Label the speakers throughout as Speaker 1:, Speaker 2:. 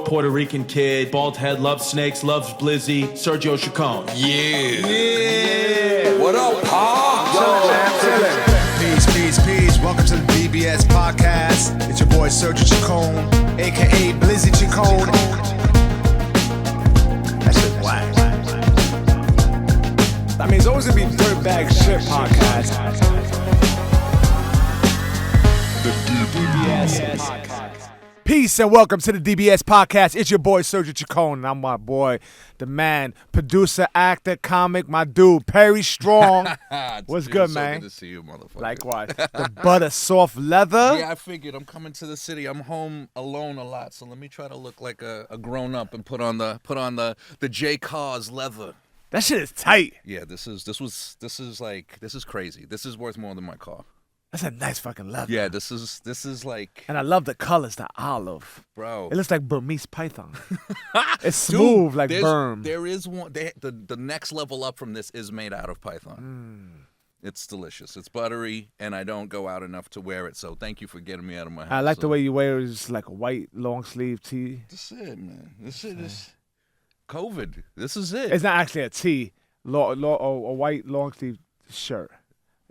Speaker 1: Puerto Rican kid, bald head, loves snakes, loves Blizzy, Sergio Chacon.
Speaker 2: Yeah. What up, Pa?
Speaker 3: Peace. Welcome to the DBS podcast. It's your boy Sergio Chacon, aka Blizzy Chacon. That shit whack. I mean, it's always gonna be Dirtbag Shit podcast. The DBS podcast. Peace and welcome to the DBS podcast. It's your boy Sergio Chacon, and I'm my boy, the man, producer, actor, comic, my dude Perry Strong. What's good, man?
Speaker 2: Good to see you, motherfucker.
Speaker 3: Likewise. The butter soft leather.
Speaker 2: Yeah, I figured I'm coming to the city. I'm home alone a lot, so let me try to look like a grown up and put on the J Cars leather.
Speaker 3: That shit is tight.
Speaker 2: Yeah, this is crazy. This is worth more than my car.
Speaker 3: That's a nice fucking leather.
Speaker 2: Yeah, this is like.
Speaker 3: And I love the colors, the olive.
Speaker 2: Bro.
Speaker 3: It looks like Burmese python. It's smooth. Dude, like Burm.
Speaker 2: There is one. The next level up from this is made out of python. It's delicious. It's buttery, and I don't go out enough to wear it. So thank you for getting me out of my house.
Speaker 3: I like the way you wear it. It's like a white long sleeve tee.
Speaker 2: That's it, man. This shit is COVID. This is it.
Speaker 3: It's not actually a tee. A white long sleeve shirt.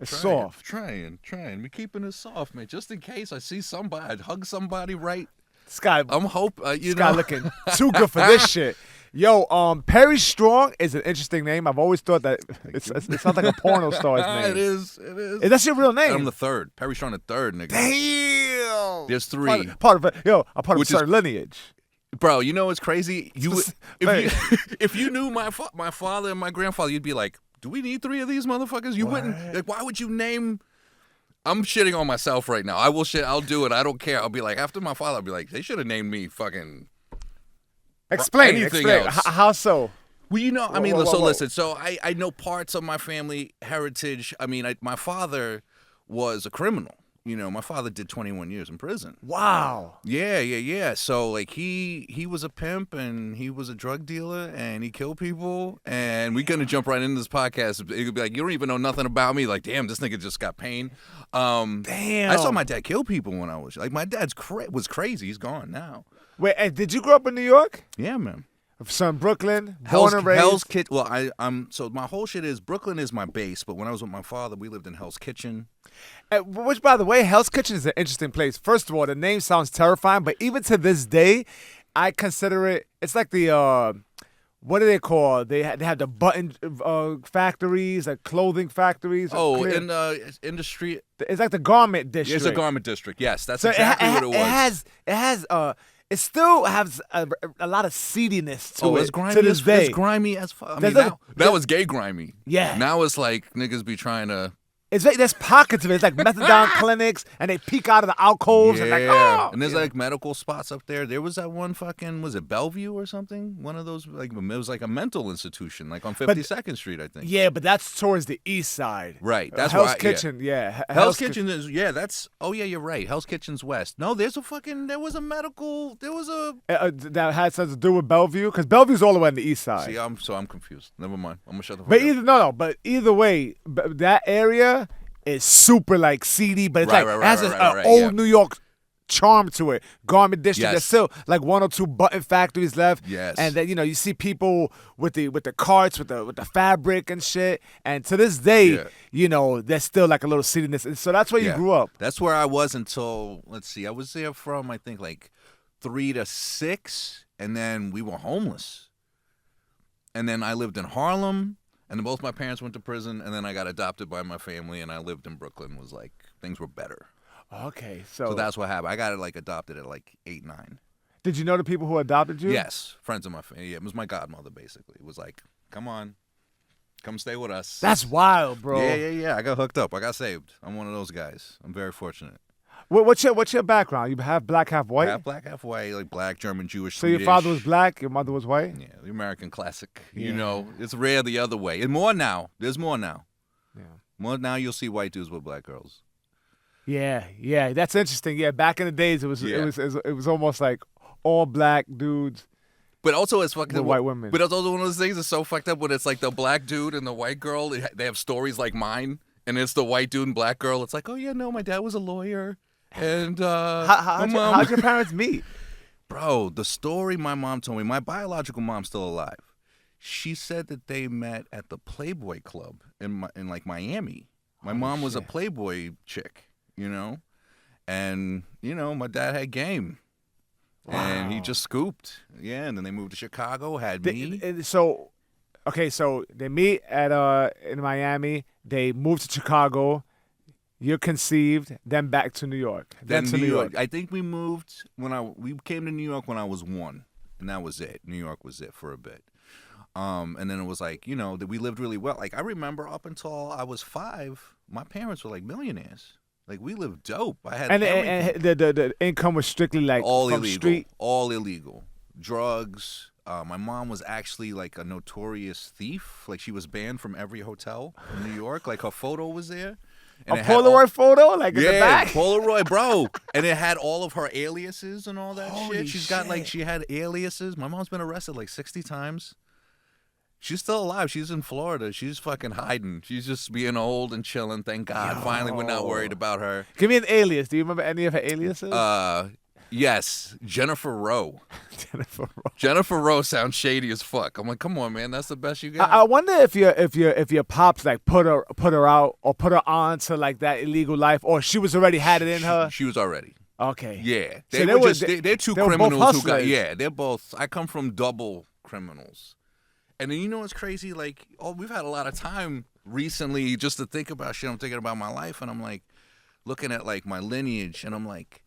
Speaker 3: It's soft.
Speaker 2: Trying. We're keeping it soft, man. Just in case I see somebody, I'd hug somebody right.
Speaker 3: This guy,
Speaker 2: I'm
Speaker 3: looking too good for this shit. Yo, Perry Strong is an interesting name. I've always thought that it sounds like a porno star's name.
Speaker 2: It is.
Speaker 3: Is that your real name?
Speaker 2: And I'm the third. Perry Strong the third, nigga.
Speaker 3: Damn.
Speaker 2: There's three.
Speaker 3: Part of it. Yo, I'm part of a certain lineage.
Speaker 2: Bro, you know what's crazy? If you knew my father and my grandfather, you'd be like, do we need three of these motherfuckers? You wouldn't. Like, why would you name? I'm shitting on myself right now. I will shit. I'll do it. I don't care. I'll be like, after my father, I'll be like, they should have named me fucking.
Speaker 3: Explain.
Speaker 2: Else.
Speaker 3: How so?
Speaker 2: Well, you know, I mean, listen. So I know parts of my family heritage. I mean, my father was a criminal. You know, my father did 21 years in prison.
Speaker 3: Wow.
Speaker 2: Yeah. So, like, he was a pimp, and he was a drug dealer, and he killed people, and we're going to jump right into this podcast. It could be like, you don't even know nothing about me. Like, damn, this nigga just got pain.
Speaker 3: Damn.
Speaker 2: I saw my dad kill people when I was, like, my dad's was crazy. He's gone now.
Speaker 3: Wait, did you grow up in New York?
Speaker 2: Yeah, man.
Speaker 3: From Brooklyn, born and raised?
Speaker 2: Hell's Kitchen. Well, so my whole shit is Brooklyn is my base, but when I was with my father, we lived in Hell's Kitchen.
Speaker 3: Which, by the way, Hell's Kitchen is an interesting place. First of all, the name sounds terrifying, but even to this day, I consider it's like the, what do they call? They have the button factories, like clothing factories.
Speaker 2: Oh, in the industry.
Speaker 3: It's like the garment district.
Speaker 2: It's a garment district, yes. That's exactly what it was.
Speaker 3: It still has a lot of seediness to it.
Speaker 2: It's grimy
Speaker 3: to this day.
Speaker 2: It's grimy as fuck. I mean, that was gay grimy.
Speaker 3: Yeah.
Speaker 2: Now it's like niggas be trying to.
Speaker 3: There's pockets of it. It's like methadone clinics, and they peek out of the alcoves. And like, oh!
Speaker 2: And there's like medical spots up there. There was that one fucking, was it Bellevue or something? One of those, like, it was like a mental institution, like on 52nd Street, I think.
Speaker 3: Yeah, but that's towards the east side.
Speaker 2: Right. That's
Speaker 3: Hell's Kitchen, yeah.
Speaker 2: Hell's Kitchen is, you're right. Hell's Kitchen's west. No, there was a medical,
Speaker 3: that had something to do with Bellevue? Because Bellevue's all the way on the east side.
Speaker 2: See, I'm confused. Never mind. I'm going to shut the fuck up.
Speaker 3: But either way, that area is super like seedy, but it's it has an old New York charm to it. Garment district.
Speaker 2: Yes.
Speaker 3: There's still like one or two button factories left.
Speaker 2: Yes.
Speaker 3: And then you see people with the carts with the fabric and shit. And to this day, there's still like a little seediness. And so that's where you grew up.
Speaker 2: That's where I was until, let's see, I was there from I think like 3 to 6, and then we were homeless. And then I lived in Harlem. And then both my parents went to prison, and then I got adopted by my family, and I lived in Brooklyn. Was like, things were better.
Speaker 3: Okay,
Speaker 2: so that's what happened. I got adopted at like 8, 9.
Speaker 3: Did you know the people who adopted you?
Speaker 2: Yes, friends of my family. Yeah, it was my godmother basically. It was like, come on, come stay with us.
Speaker 3: That's wild, bro.
Speaker 2: Yeah. I got hooked up. I got saved. I'm one of those guys. I'm very fortunate.
Speaker 3: What's your background? You half black, half white?
Speaker 2: Half black, half white, like black, German, Jewish,
Speaker 3: So
Speaker 2: Swedish.
Speaker 3: your father was black, your mother was white?
Speaker 2: Yeah, the American classic.
Speaker 3: Yeah.
Speaker 2: You know, it's rare the other way. And more now. There's more now.
Speaker 3: Yeah.
Speaker 2: More now you'll see white dudes with black girls.
Speaker 3: Yeah, that's interesting. Yeah, back in the days it was almost like all black dudes.
Speaker 2: But also it's fucking
Speaker 3: with white women.
Speaker 2: But it's also one of those things that's so fucked up when it's like the black dude and the white girl, they have stories like mine, and it's the white dude and black girl. It's like, oh yeah, no, my dad was a lawyer. And
Speaker 3: how'd your parents meet?
Speaker 2: Bro, the story my mom told me, my biological mom's still alive. She said that they met at the Playboy Club in like Miami. My mom was a Playboy chick, you know? And, you know, my dad had game. Wow. And he just scooped. Yeah, and then they moved to Chicago, had me.
Speaker 3: So they meet at in Miami. They moved to Chicago. You're conceived, then back to New York.
Speaker 2: Then to New York. I think we moved we came to New York when I was 1, and that was it. New York was it for a bit. And then it was like, you know, that we lived really well. Like, I remember up until I was 5, my parents were like millionaires. Like, we lived dope. I had
Speaker 3: and the income was strictly like
Speaker 2: all
Speaker 3: from
Speaker 2: illegal,
Speaker 3: street.
Speaker 2: all illegal, drugs. My mom was actually like a notorious thief. Like, she was banned from every hotel in New York. Like, her photo was there. And
Speaker 3: a Polaroid photo, like in the back.
Speaker 2: Polaroid, bro. And it had all of her aliases and all that
Speaker 3: Holy
Speaker 2: shit. Got like she had aliases. My mom's been arrested like 60 times. She's still alive. She's in Florida. She's fucking hiding. She's just being old and chilling. Thank God. Yo. Finally, we're not worried about her.
Speaker 3: Give me an alias. Do you remember any of her aliases?
Speaker 2: Yes. Jennifer Rowe. Jennifer Rowe sounds shady as fuck. I'm like, come on, man. That's the best you got.
Speaker 3: I wonder if your pops like put her out or put her on to like that illegal life, or she was already had it in her.
Speaker 2: She was already.
Speaker 3: Okay.
Speaker 2: Yeah. They're two
Speaker 3: they
Speaker 2: criminals who got. Yeah. They're both. I come from double criminals. And then you know what's crazy? Like, we've had a lot of time recently just to think about shit. I'm thinking about my life, and I'm like looking at like my lineage, and I'm like,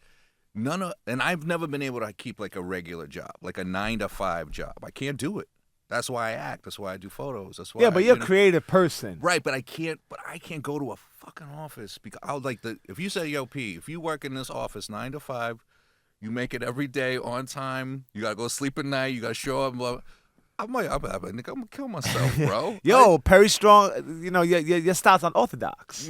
Speaker 2: and I've never been able to keep like a regular job, like a 9-to-5 job. I can't do it. That's why I act. That's why I do photos. That's why.
Speaker 3: Yeah, but you're a creative person,
Speaker 2: right? But I can't go to a fucking office because I would like if you say, yo, P, if you work in this office 9 to 5, you make it every day on time. You gotta go sleep at night. You gotta show up. Blah, blah. I'm gonna kill myself, bro.
Speaker 3: Yo, Perry Strong, you know, your style's unorthodox.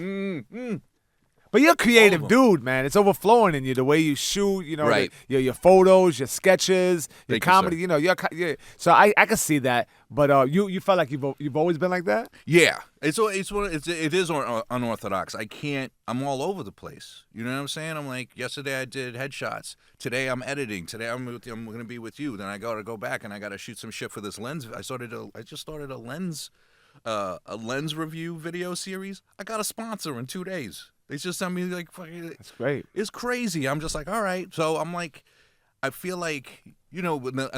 Speaker 3: But you're a creative dude, man. It's overflowing in you, the way you shoot, you know,
Speaker 2: right.
Speaker 3: your photos, your sketches, your comedy, you know, so I can see that. But you felt like you've always been like that?
Speaker 2: Yeah. It is unorthodox. I'm all over the place. You know what I'm saying? I'm like, yesterday I did headshots. Today I'm editing. Today I'm going to be with you. Then I got to go back and I got to shoot some shit for this lens. I just started a lens review video series. I got a sponsor in 2 days. They just sent me like fucking.
Speaker 3: That's great.
Speaker 2: It's crazy. I'm just like, all right. So I'm like, I feel like, you know, the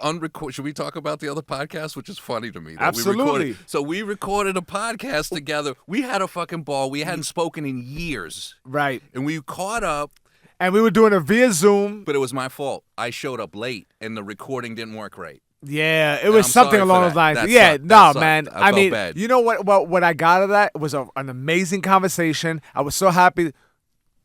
Speaker 2: unrecord. Should we talk about the other podcast, which is funny to me?
Speaker 3: Absolutely.
Speaker 2: We recorded a podcast together. We had a fucking ball. We hadn't spoken in years.
Speaker 3: Right.
Speaker 2: And we caught up.
Speaker 3: And we were doing it via Zoom.
Speaker 2: But it was my fault. I showed up late, and the recording didn't work right.
Speaker 3: Yeah, it was something along those lines. Man. I mean, bad. You know what I got out of that was an amazing conversation. I was so happy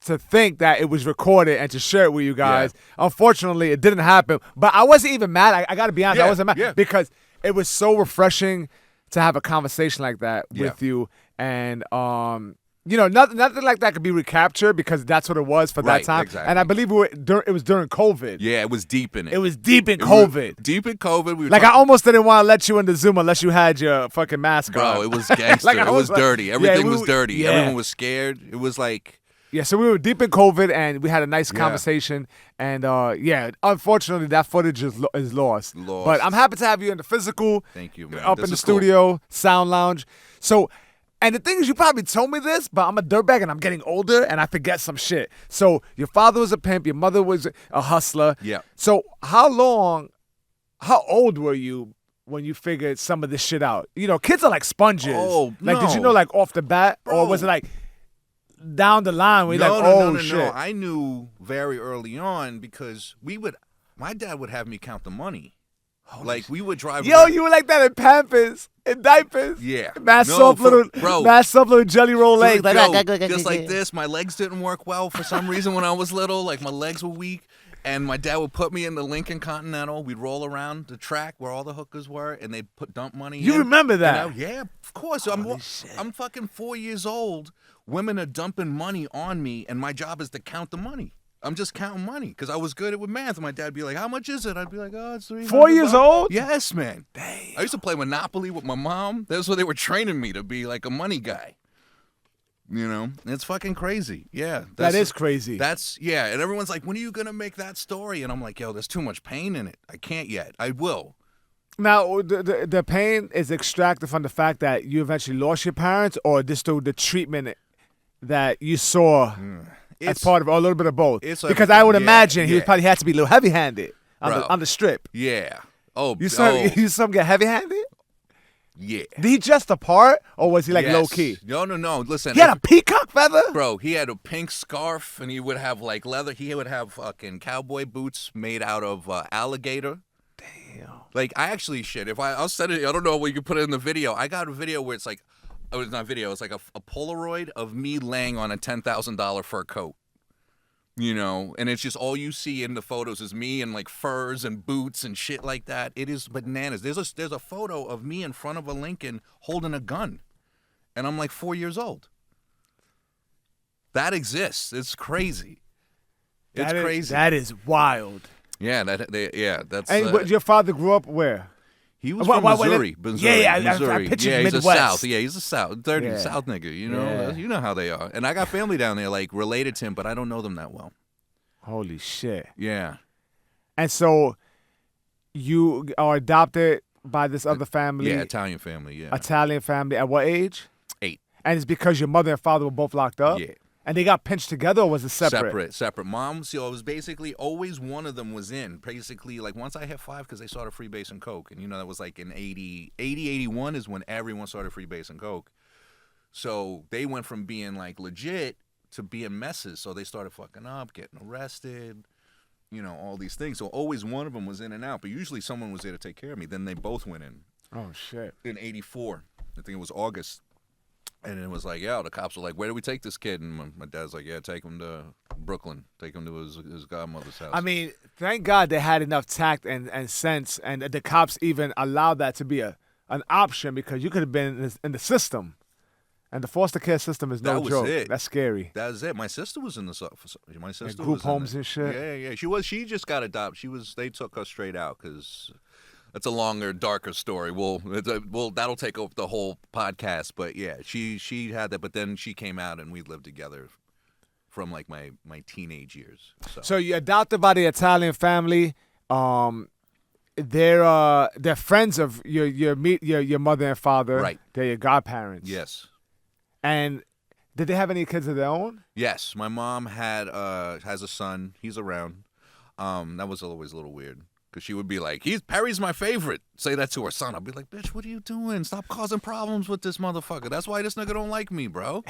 Speaker 3: to think that it was recorded and to share it with you guys. Yeah. Unfortunately, it didn't happen. But I wasn't even mad. I got to be honest. I wasn't mad because it was so refreshing to have a conversation like that with you. And you know, nothing like that could be recaptured because that's what it was for that time.
Speaker 2: Exactly.
Speaker 3: And I believe it was during COVID.
Speaker 2: Yeah, it was deep in it.
Speaker 3: It was deep in COVID.
Speaker 2: Deep in COVID.
Speaker 3: I almost didn't want to let you into Zoom unless you had your fucking mask on.
Speaker 2: Bro, it was gangster. It was dirty. Everything was dirty. Yeah. Everyone was scared. It was like...
Speaker 3: Yeah, so we were deep in COVID, and we had a nice conversation. And, unfortunately, that footage is lost. But I'm happy to have you in the physical.
Speaker 2: Thank you, man.
Speaker 3: Up in the studio, sound lounge. So... And the thing is, you probably told me this, but I'm a dirtbag and I'm getting older and I forget some shit. So your father was a pimp, your mother was a hustler.
Speaker 2: Yeah.
Speaker 3: So how old were you when you figured some of this shit out? You know, kids are like sponges.
Speaker 2: Oh,
Speaker 3: like,
Speaker 2: no.
Speaker 3: Did you know like off the bat?
Speaker 2: Bro.
Speaker 3: Or was it like down the line where you're shit?
Speaker 2: No. I knew very early on because my dad would have me count the money. Like, we would drive around.
Speaker 3: You were like that in Pampers, in diapers.
Speaker 2: Yeah.
Speaker 3: Soft little jelly roll legs.
Speaker 2: Just like this. My legs didn't work well for some reason when I was little. Like, my legs were weak. And my dad would put me in the Lincoln Continental. We'd roll around the track where all the hookers were, and they'd dump money in.
Speaker 3: You remember that?
Speaker 2: Yeah, of course. I'm fucking 4 years old. Women are dumping money on me, and my job is to count the money. I'm just counting money because I was good at with math. And my dad would be like, how much is it? I'd be like, it's $300.
Speaker 3: 4 years old?
Speaker 2: Yes, man.
Speaker 3: Damn.
Speaker 2: I used to play Monopoly with my mom. That's what they were training me to be like a money guy. You know, it's fucking crazy. Yeah,
Speaker 3: That is crazy.
Speaker 2: That's and everyone's like, when are you gonna make that story? And I'm like, yo, there's too much pain in it. I can't yet. I will.
Speaker 3: Now, the pain is extracted from the fact that you eventually lost your parents, or just through the treatment that you saw as part of, or a little bit of both. Because I would imagine he probably had to be a little heavy-handed on the strip.
Speaker 2: Yeah. Oh,
Speaker 3: you saw him get heavy-handed?
Speaker 2: Yeah.
Speaker 3: Did he just apart, or was he like low-key?
Speaker 2: No. Listen.
Speaker 3: He had a peacock feather?
Speaker 2: Bro, he had a pink scarf, and he would have like leather. He would have fucking cowboy boots made out of alligator.
Speaker 3: Damn.
Speaker 2: Like, I actually, I'll send it. I don't know where you can put it in the video. I got a video where it's like, it's not video. It's like a Polaroid of me laying on a $10,000 fur coat. You know, and it's just all you see in the photos is me in like furs and boots and shit like that. It is bananas. There's a photo of me in front of a Lincoln holding a gun, and I'm like 4 years old. That exists. It's crazy. It's crazy.
Speaker 3: That is wild.
Speaker 2: Yeah, that's.
Speaker 3: And your father grew up where?
Speaker 2: He was from Missouri.
Speaker 3: Yeah,
Speaker 2: Missouri.
Speaker 3: I pictured
Speaker 2: he's
Speaker 3: Midwest.
Speaker 2: a South. Yeah, he's a South, dirty South nigga. You know,
Speaker 3: Yeah.
Speaker 2: you know how they are. And I got family down there, like related to him, but I don't know them that well.
Speaker 3: Holy shit.
Speaker 2: Yeah.
Speaker 3: And so you are adopted by this other family?
Speaker 2: Yeah, Italian family, yeah.
Speaker 3: Italian family. At what age?
Speaker 2: 8.
Speaker 3: And it's because your mother and father were both locked up?
Speaker 2: Yeah.
Speaker 3: And they got pinched together, or was it separate?
Speaker 2: Separate. Mom, so it was basically always one of them was in. Basically, like once I hit 5, because they started freebasing coke. And, you know, that was like in 81 is when everyone started freebasing coke. So they went from being like legit to being messes. So they started fucking up, getting arrested, you know, all these things. So always one of them was in and out. But usually someone was there to take care of me. Then they both went in.
Speaker 3: Oh, shit.
Speaker 2: In 84. I think it was August. And it was like, the cops were like, where do we take this kid? And my dad's like, take him to Brooklyn. Take him to his godmother's house.
Speaker 3: I mean, thank God they had enough tact and sense, and the cops even allowed that to be an option, because you could have been in the system. And the foster care system is no joke.
Speaker 2: It.
Speaker 3: That's scary.
Speaker 2: That was it. My sister was in the my sister
Speaker 3: like group
Speaker 2: was
Speaker 3: homes
Speaker 2: in
Speaker 3: and shit.
Speaker 2: Yeah. She just got adopted. They took her straight out because that's a longer, darker story. That'll take over the whole podcast. But yeah, she had that. But then she came out, and we lived together from like my teenage years.
Speaker 3: So you're adopted by the Italian family. They're friends of your mother and father.
Speaker 2: Right.
Speaker 3: They're your godparents.
Speaker 2: Yes.
Speaker 3: And did they have any kids of their own?
Speaker 2: Yes, my mom has a son. He's around. That was always a little weird because she would be like, Perry's my favorite. Say that to her son. I'll be like, bitch, what are you doing? Stop causing problems with this motherfucker. That's why this nigga don't like me, bro.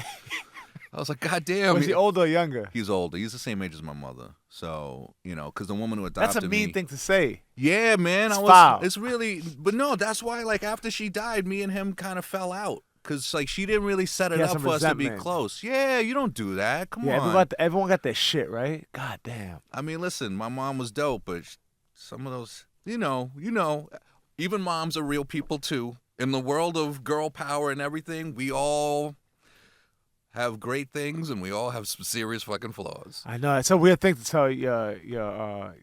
Speaker 2: I was like, God damn.
Speaker 3: Was he older or younger?
Speaker 2: He's older. He's the same age as my mother. So, you know, because the woman who adopted me.
Speaker 3: That's a mean thing to say.
Speaker 2: Yeah, man. It's really, but no, that's why, like, after she died, me and him kind of fell out. Because, like, she didn't really set it up for us to be close. Yeah, you don't do that. Come on.
Speaker 3: Everyone got their shit, right? God damn.
Speaker 2: I mean, listen, my mom was dope, but some of those, you know, even moms are real people, too. In the world of girl power and everything, we all have great things, and we all have some serious fucking flaws.
Speaker 3: I know. It's a weird thing to tell your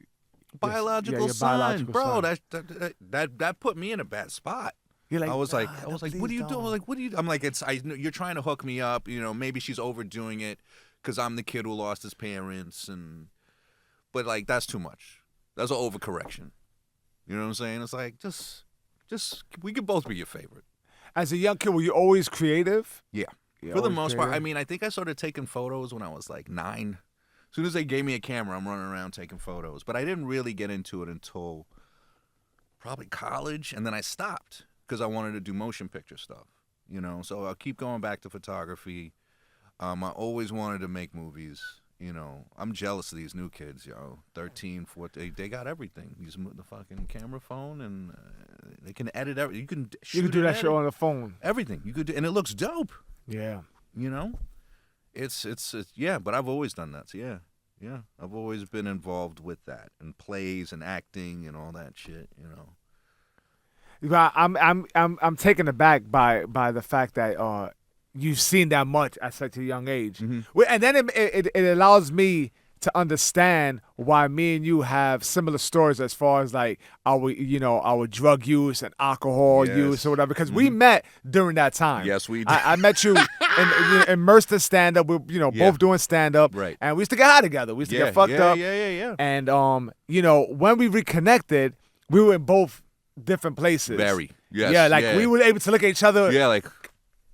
Speaker 2: biological son. Bro, that put me in a bad spot.
Speaker 3: You're like,
Speaker 2: I was like, what are you doing? Like, what are you? I'm like, you're trying to hook me up. You know, maybe she's overdoing it because I'm the kid who lost his parents, but like that's too much. That's an overcorrection. You know what I'm saying? It's like just we could both be your favorite.
Speaker 3: As a young kid, were you always creative?
Speaker 2: Yeah, for the most part. I mean, I think I started taking photos when I was like 9. As soon as they gave me a camera, I'm running around taking photos. But I didn't really get into it until probably college, and then I stopped. Because I wanted to do motion picture stuff, you know. So I'll keep going back to photography. I always wanted to make movies, you know. I'm jealous of these new kids, 13, 14. They got everything. Use the fucking camera phone, and they can edit everything. You can
Speaker 3: do that shit on the phone.
Speaker 2: Everything you could do, and it looks dope.
Speaker 3: Yeah.
Speaker 2: You know, it's yeah. But I've always done that. So yeah. I've always been involved with that, and plays and acting and all that shit, you know.
Speaker 3: I'm taken aback by the fact that you've seen that much at such a young age, and then it allows me to understand why me and you have similar stories as far as like our drug use and alcohol
Speaker 2: Yes.
Speaker 3: use or whatever. Because we met during that time.
Speaker 2: Yes, we did.
Speaker 3: I met you in Mercer stand up. We both doing stand up.
Speaker 2: Right.
Speaker 3: And we used to get high together. We used to get fucked up.
Speaker 2: Yeah.
Speaker 3: And when we reconnected, we were in both different places.
Speaker 2: Very. Yes.
Speaker 3: Yeah, like we were able to look at each other
Speaker 2: Yeah, like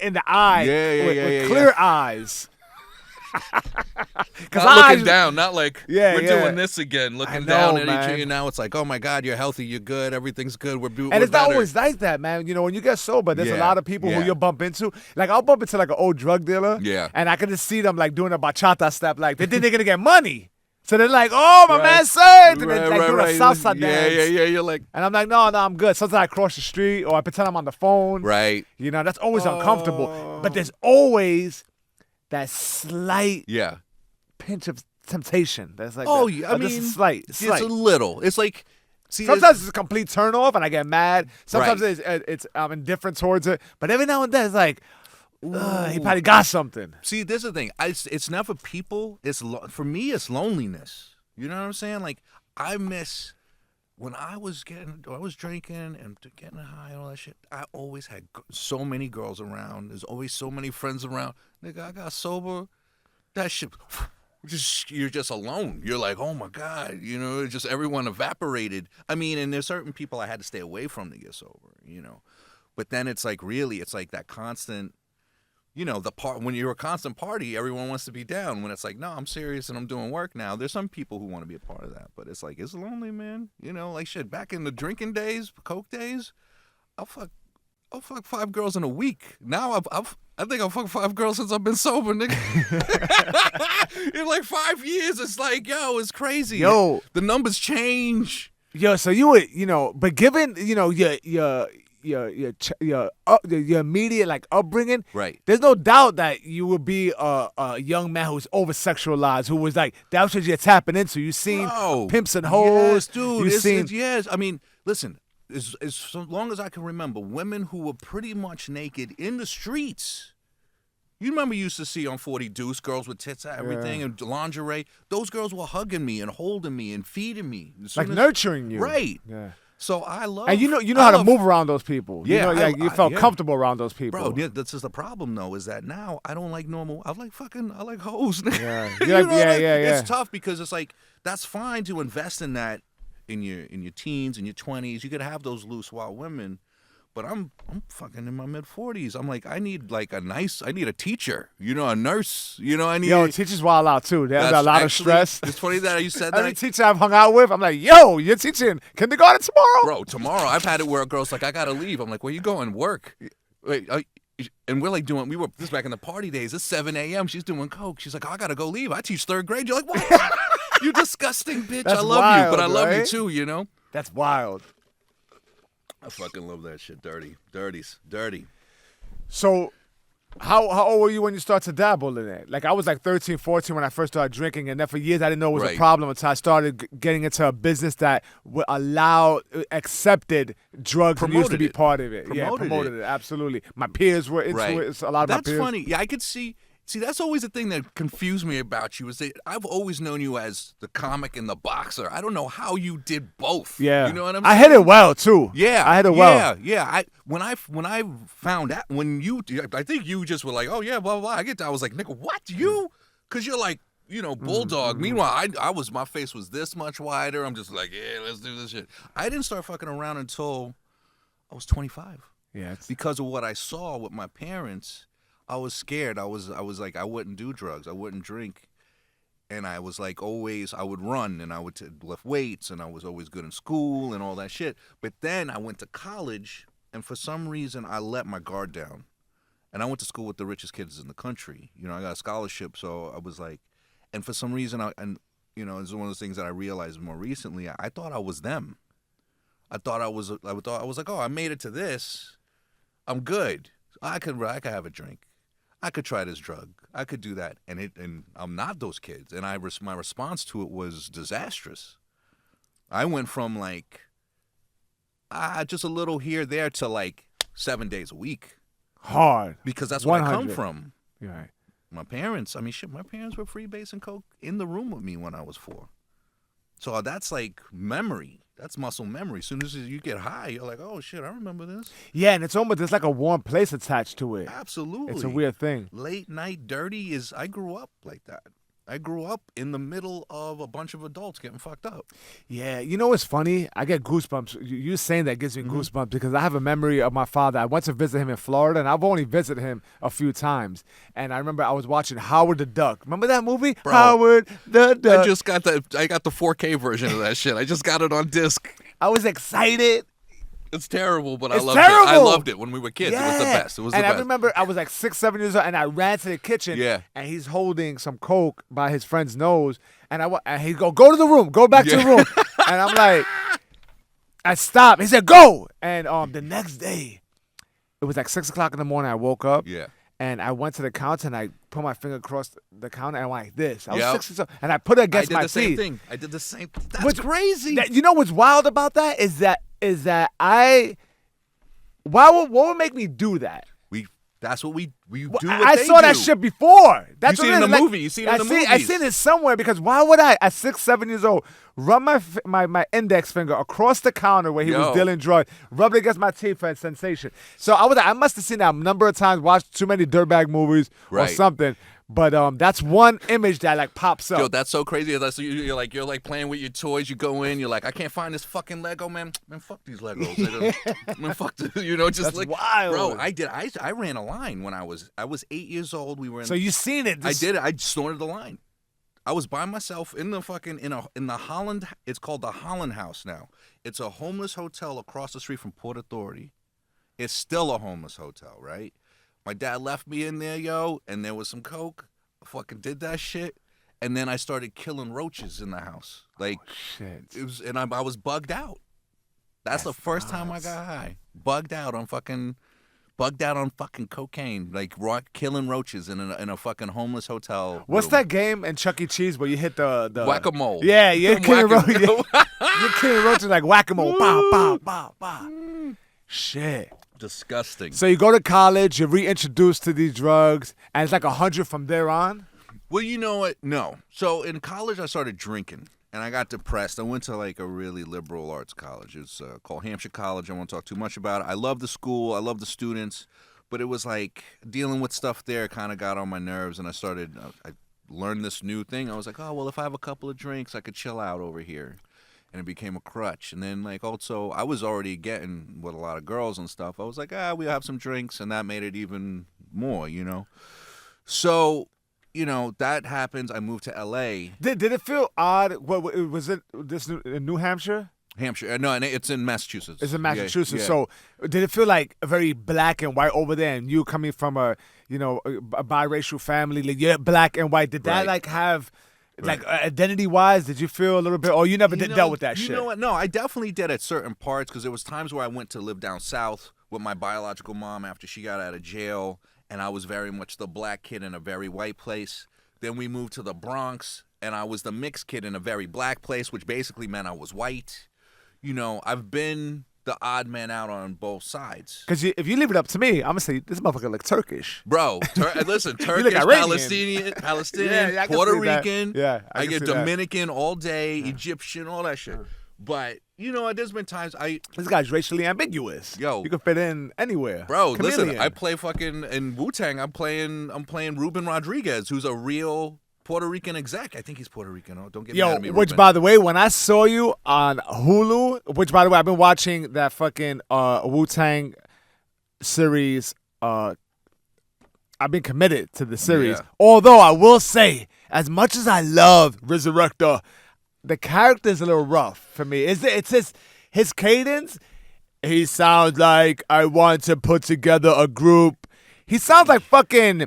Speaker 3: in the eye with clear eyes.
Speaker 2: not looking down, not like we're
Speaker 3: yeah.
Speaker 2: doing this again, looking
Speaker 3: know,
Speaker 2: down at
Speaker 3: man.
Speaker 2: each other. Now it's like, oh my God, you're healthy, you're good, everything's good.
Speaker 3: And it's not always like that, man. When you get sober, there's a lot of people who you'll bump into. Like I'll bump into like an old drug dealer.
Speaker 2: Yeah.
Speaker 3: And I can just see them like doing a bachata step, like they think they're gonna get money. So they're like, oh my man Sergio, and they're like doing a salsa dance.
Speaker 2: Yeah. You're like,
Speaker 3: And I'm like, no, I'm good. Sometimes I cross the street or I pretend I'm on the phone.
Speaker 2: right.
Speaker 3: That's always uncomfortable. But there's always that slight pinch of temptation. That's like, just a slight.
Speaker 2: it's a little. It's like,
Speaker 3: Sometimes it's a complete turn off and I get mad. Sometimes it's I'm indifferent towards it. But every now and then it's like, he probably got something.
Speaker 2: See, this is the thing. It's not for people. For me, it's loneliness. You know what I'm saying? Like, I miss when I was drinking and getting high and all that shit. I always had so many girls around. There's always so many friends around. Nigga, I got sober. That shit. You're just alone. You're like, oh my God, just everyone evaporated. I mean, and there's certain people I had to stay away from to get sober, But then it's like it's like that constant, the part when you're a constant party, everyone wants to be down. When it's like, no, I'm serious and I'm doing work now. There's some people who want to be a part of that, but it's like it's lonely, man. Like shit. Back in the drinking days, coke days, I'll fuck 5 girls in a week. Now I think I've fucked 5 girls since I've been sober, nigga. In like 5 years, it's like, it's crazy.
Speaker 3: Yo.
Speaker 2: The numbers change.
Speaker 3: Yo, so you would, but given, your immediate like upbringing,
Speaker 2: Right.
Speaker 3: There's no doubt that you would be a young man who's over sexualized, who was like that's what you're tapping into. You seen pimps and hoes,
Speaker 2: yes, dude.
Speaker 3: You
Speaker 2: I mean, listen. As long as I can remember, women who were pretty much naked in the streets. You remember you used to see on 40 Deuce girls with tits and everything and lingerie. Those girls were hugging me and holding me and feeding me,
Speaker 3: like nurturing you,
Speaker 2: right?
Speaker 3: Yeah.
Speaker 2: So I love,
Speaker 3: and you know how to move around those people.
Speaker 2: Yeah,
Speaker 3: you felt comfortable around those people.
Speaker 2: Bro, this is the problem though, is that now I don't like normal. I like hoes.
Speaker 3: Yeah,
Speaker 2: It's tough because it's like that's fine to invest in that. In your teens, in your 20s, you could have those loose wild women, but I'm fucking in my mid-40s. I'm like, I need a teacher, a nurse, I need.
Speaker 3: Teachers wild out too. There's a lot of stress.
Speaker 2: It's funny that you said that.
Speaker 3: Every teacher I've hung out with, I'm like, yo, you're teaching kindergarten tomorrow?
Speaker 2: Bro, tomorrow. I've had it where a girl's like, I gotta leave. I'm like, where you going? Work. Wait, and we're like this is back in the party days. It's 7 a.m. She's doing coke. She's like, I gotta go leave. I teach 3rd grade. You're like, what? You disgusting bitch.
Speaker 3: That's
Speaker 2: I love
Speaker 3: wild,
Speaker 2: you, but I love
Speaker 3: right?
Speaker 2: you too,
Speaker 3: That's wild.
Speaker 2: I fucking love that shit. Dirty.
Speaker 3: So, how old were you when you started to dabble in it? Like, I was like 13, 14 when I first started drinking, and then for years I didn't know it was a problem until I started getting into a business that accepted drugs and used to be part of it. Promoted it. Absolutely. My peers were into it. It's a lot of my peers.
Speaker 2: That's funny. Yeah, I could see. See, that's always the thing that confused me about you is that I've always known you as the comic and the boxer. I don't know how you did both.
Speaker 3: Yeah,
Speaker 2: you know what I'm saying?
Speaker 3: I hit it well too.
Speaker 2: Yeah,
Speaker 3: I hit it well.
Speaker 2: Yeah. When I found out I think you just were like, oh yeah, blah blah. I was like, nigga, what you? Because you're like, bulldog.
Speaker 3: Mm-hmm.
Speaker 2: Meanwhile, my face was this much wider. I'm just like, yeah, let's do this shit. I didn't start fucking around until I was 25.
Speaker 3: Yeah,
Speaker 2: because of what I saw with my parents. I was scared. I was like, I wouldn't do drugs. I wouldn't drink. And I was like, always, I would run and I would lift weights and I was always good in school and all that shit. But then I went to college and for some reason I let my guard down. And I went to school with the richest kids in the country. I got a scholarship. So I was like, and for some reason, it's one of those things that I realized more recently. I thought I was them. I thought I was like, oh, I made it to this. I'm good. I could have a drink. I could try this drug. I could do that, and I'm not those kids. And my response to it was disastrous. I went from like just a little here there to like 7 days a week.
Speaker 3: Hard
Speaker 2: Because that's where I come
Speaker 3: 100.
Speaker 2: from.
Speaker 3: Right.
Speaker 2: My parents, I mean, shit, my parents were freebasing coke in the room with me when I was 4. So that's like memory. That's muscle memory. As soon as you get high, you're like, oh, shit, I remember this.
Speaker 3: Yeah, and it's almost, there's like a warm place attached to it.
Speaker 2: Absolutely.
Speaker 3: It's a weird thing.
Speaker 2: Late night dirty I grew up like that. I grew up in the middle of a bunch of adults getting fucked up.
Speaker 3: Yeah, you know what's funny? I get goosebumps. You saying that gives me
Speaker 2: Mm-hmm.
Speaker 3: goosebumps because I have a memory of my father. I went to visit him in Florida, and I've only visited him a few times. And I remember I was watching Howard the Duck. Remember that movie?
Speaker 2: Bro,
Speaker 3: Howard the Duck.
Speaker 2: I got the 4K version of that shit. I just got it on disc.
Speaker 3: I was excited.
Speaker 2: It's terrible, but
Speaker 3: It's
Speaker 2: I loved it. I
Speaker 3: terrible.
Speaker 2: loved it when we were kids. It was the best. It was the best.
Speaker 3: I remember I was like 6, 7 years old, and I ran to the kitchen.
Speaker 2: Yeah.
Speaker 3: And he's holding some coke by his friend's nose, and he go to the room, go back to the room, and I'm like, I stopped. He said go, and the next day, it was like 6 o'clock in the morning. I woke up.
Speaker 2: Yeah.
Speaker 3: And I went to the counter and I put my finger across the counter and I went like this. I was
Speaker 2: Yep.
Speaker 3: 6 years old, and I put it
Speaker 2: I
Speaker 3: against
Speaker 2: did
Speaker 3: my
Speaker 2: the same
Speaker 3: teeth.
Speaker 2: thing. I did the same. That's
Speaker 3: What's
Speaker 2: crazy.
Speaker 3: You know what's wild about that is that what would make me do that?
Speaker 2: That's what we do.
Speaker 3: I saw that shit before. That's
Speaker 2: You
Speaker 3: what
Speaker 2: seen it in
Speaker 3: is.
Speaker 2: the movie. You seen it in the
Speaker 3: I
Speaker 2: movies.
Speaker 3: seen it somewhere because why would I, at 6, 7 years old, run my index finger across the counter where he was
Speaker 2: Yo.
Speaker 3: dealing drugs, rub it against my teeth for a sensation. So I was like, I must have seen that a number of times, watched too many dirtbag movies or
Speaker 2: Right.
Speaker 3: something. But that's one image that like pops up.
Speaker 2: Yo, that's so crazy. That's you're like playing with your toys. You go in, you're like, I can't find this fucking Lego, man. Man, fuck these Legos. Man, fuck this, just
Speaker 3: That's
Speaker 2: like
Speaker 3: wild.
Speaker 2: Bro, I ran a line when I was 8 years old. We were in.
Speaker 3: So you seen it?
Speaker 2: I did it. I snorted the line. I was by myself in the fucking in the Holland. It's called the Holland House now. It's a homeless hotel across the street from Port Authority. It's still a homeless hotel, right? My dad left me in there, yo, and there was some coke. I fucking did that shit, and then I started killing roaches in the house. Like
Speaker 3: Shit.
Speaker 2: it was, and I was bugged out. That's the first time I got high. Bugged out on fucking cocaine, like killing roaches in a fucking homeless hotel.
Speaker 3: What's
Speaker 2: room.
Speaker 3: that game in Chuck E. Cheese where you hit the
Speaker 2: Whack-a-mole?
Speaker 3: Yeah, you're killing
Speaker 2: Whack-a-mole.
Speaker 3: roaches. You're killing roaches like whack-a-mole. Bow, bow, bow, bow. Shit.
Speaker 2: Disgusting.
Speaker 3: So you go to college, you're reintroduced to these drugs, and it's like 100 from there on?
Speaker 2: Well, you know what? No. So in college, I started drinking, and I got depressed. I went to like a really liberal arts college. It's called Hampshire College. I won't talk too much about it. I love the school. I love the students. But it was like dealing with stuff there kind of got on my nerves, and I learned this new thing. I was like, oh, well, if I have a couple of drinks, I could chill out over here. And it became a crutch. And then, like, also, I was already getting with a lot of girls and stuff. I was like, we'll have some drinks, and that made it even more, So, that happens. I moved to L.A.
Speaker 3: Did it feel odd? What was it? This in New Hampshire?
Speaker 2: Hampshire. No, and it's in Massachusetts.
Speaker 3: It's in Massachusetts.
Speaker 2: Yeah.
Speaker 3: So did it feel like very black and white over there? And you coming from a biracial family, like you're black and white. Did that
Speaker 2: Right.
Speaker 3: like have like identity-wise? Did you feel a little bit? Or you never dealt with that shit?
Speaker 2: You know what? No, I definitely did at certain parts because there was times where I went to live down south with my biological mom after she got out of jail, and I was very much the black kid in a very white place. Then we moved to the Bronx, and I was the mixed kid in a very black place, which basically meant I was white. I've been the odd man out on both sides.
Speaker 3: Because if you leave it up to me, I'm gonna say this motherfucker look Turkish.
Speaker 2: Bro, listen,
Speaker 3: You look
Speaker 2: Turkish,
Speaker 3: Iranian.
Speaker 2: Palestinian,
Speaker 3: Yeah, I can
Speaker 2: Puerto
Speaker 3: see that.
Speaker 2: Rican.
Speaker 3: Yeah, I
Speaker 2: I
Speaker 3: can
Speaker 2: get
Speaker 3: see that.
Speaker 2: Dominican all day, Egyptian, all that shit. But there's been times
Speaker 3: This guy's racially ambiguous.
Speaker 2: Yo.
Speaker 3: You can fit in anywhere.
Speaker 2: bro, listen,
Speaker 3: Chameleon.
Speaker 2: I play fucking in Wu-Tang. I'm playing Ruben Rodriguez, who's a real Puerto Rican exec. I think he's Puerto Rican. Oh, don't get mad at me,
Speaker 3: which
Speaker 2: Ruben.
Speaker 3: by the way, when I saw you on Hulu, which by the way, I've been watching that fucking Wu-Tang series. I've been committed to the series.
Speaker 2: Yeah.
Speaker 3: Although I will say, as much as I love Resurrector, the character's a little rough for me. It's his cadence. He sounds like I want to put together a group. He sounds like fucking.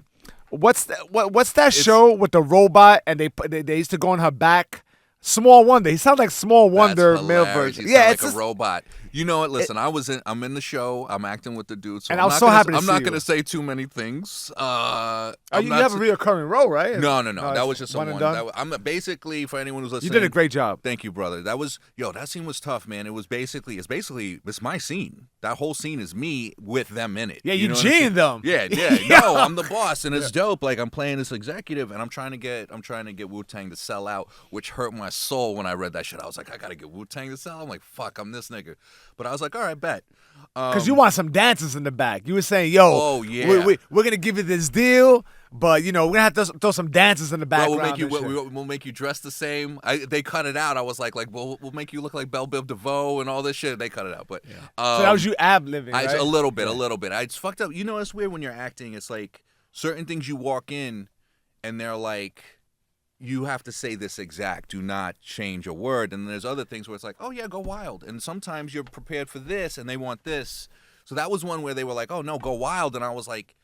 Speaker 3: What's that show with the robot and they used to go on her back? Small Wonder. He sounds like Small Wonder
Speaker 2: That's
Speaker 3: male
Speaker 2: hilarious.
Speaker 3: version.
Speaker 2: He
Speaker 3: Yeah,
Speaker 2: sound
Speaker 3: it's
Speaker 2: like
Speaker 3: just,
Speaker 2: a robot. You know what? Listen, I'm in the show. I'm acting with the dude. So
Speaker 3: And
Speaker 2: I'm
Speaker 3: I was
Speaker 2: not
Speaker 3: so
Speaker 2: gonna,
Speaker 3: happy to
Speaker 2: I'm
Speaker 3: see
Speaker 2: not
Speaker 3: you.
Speaker 2: going to say too many things.
Speaker 3: You have a
Speaker 2: not-
Speaker 3: reoccurring role, right?
Speaker 2: No. That
Speaker 3: it's
Speaker 2: was just
Speaker 3: one
Speaker 2: a
Speaker 3: and
Speaker 2: one.
Speaker 3: done?
Speaker 2: I'm basically, for anyone who's
Speaker 3: You
Speaker 2: listening.
Speaker 3: did a great job.
Speaker 2: Thank you, brother. That scene was tough, man. It's my scene. That whole scene is me with them in it.
Speaker 3: Yeah,
Speaker 2: you know what I'm
Speaker 3: G'ing
Speaker 2: saying?
Speaker 3: them.
Speaker 2: Yeah. No, I'm the boss, and it's dope. Like, I'm playing this executive, and I'm trying to get Wu-Tang to sell out, which hurt my soul when I read that shit. I was like, I gotta get Wu-Tang to sell. I'm like, fuck, I'm this nigga. But I was like, all right, bet.
Speaker 3: Because you want some dancers in the back. You were saying, yo,
Speaker 2: Oh, yeah.
Speaker 3: we're going to give you this deal, but, we're going to have to throw some dancers in the
Speaker 2: Well,
Speaker 3: background.
Speaker 2: we'll make you dress the same. They cut it out. I was like, we'll make you look like Belle Biv DeVoe and all this shit. They cut it out, but
Speaker 3: So that was you ad-libbing, right?
Speaker 2: a little bit. It's fucked up. You know, it's weird when you're acting. It's like certain things you walk in, and they're like, you have to say this exact. Do not change a word. And there's other things where it's like, oh yeah, go wild. And sometimes you're prepared for this, and they want this. So that was one where they were like, oh no, go wild. And I was like,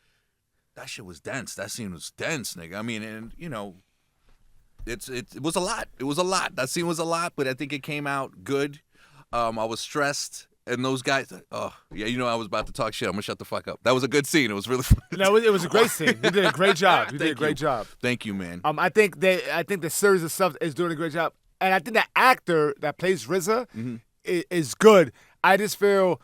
Speaker 2: that shit was dense. That scene was dense, nigga. I mean, and it was a lot. It was a lot. That scene was a lot, but I think it came out good. I was stressed. And those guys, oh, yeah, I was about to talk shit. I'm going to shut the fuck up. That was a good scene. It was really fun.
Speaker 3: No, it was a great scene. You did a great job. You did a great job.
Speaker 2: Thank you, man.
Speaker 3: I think the series itself is doing a great job. And I think the actor that plays RZA is good. I just feel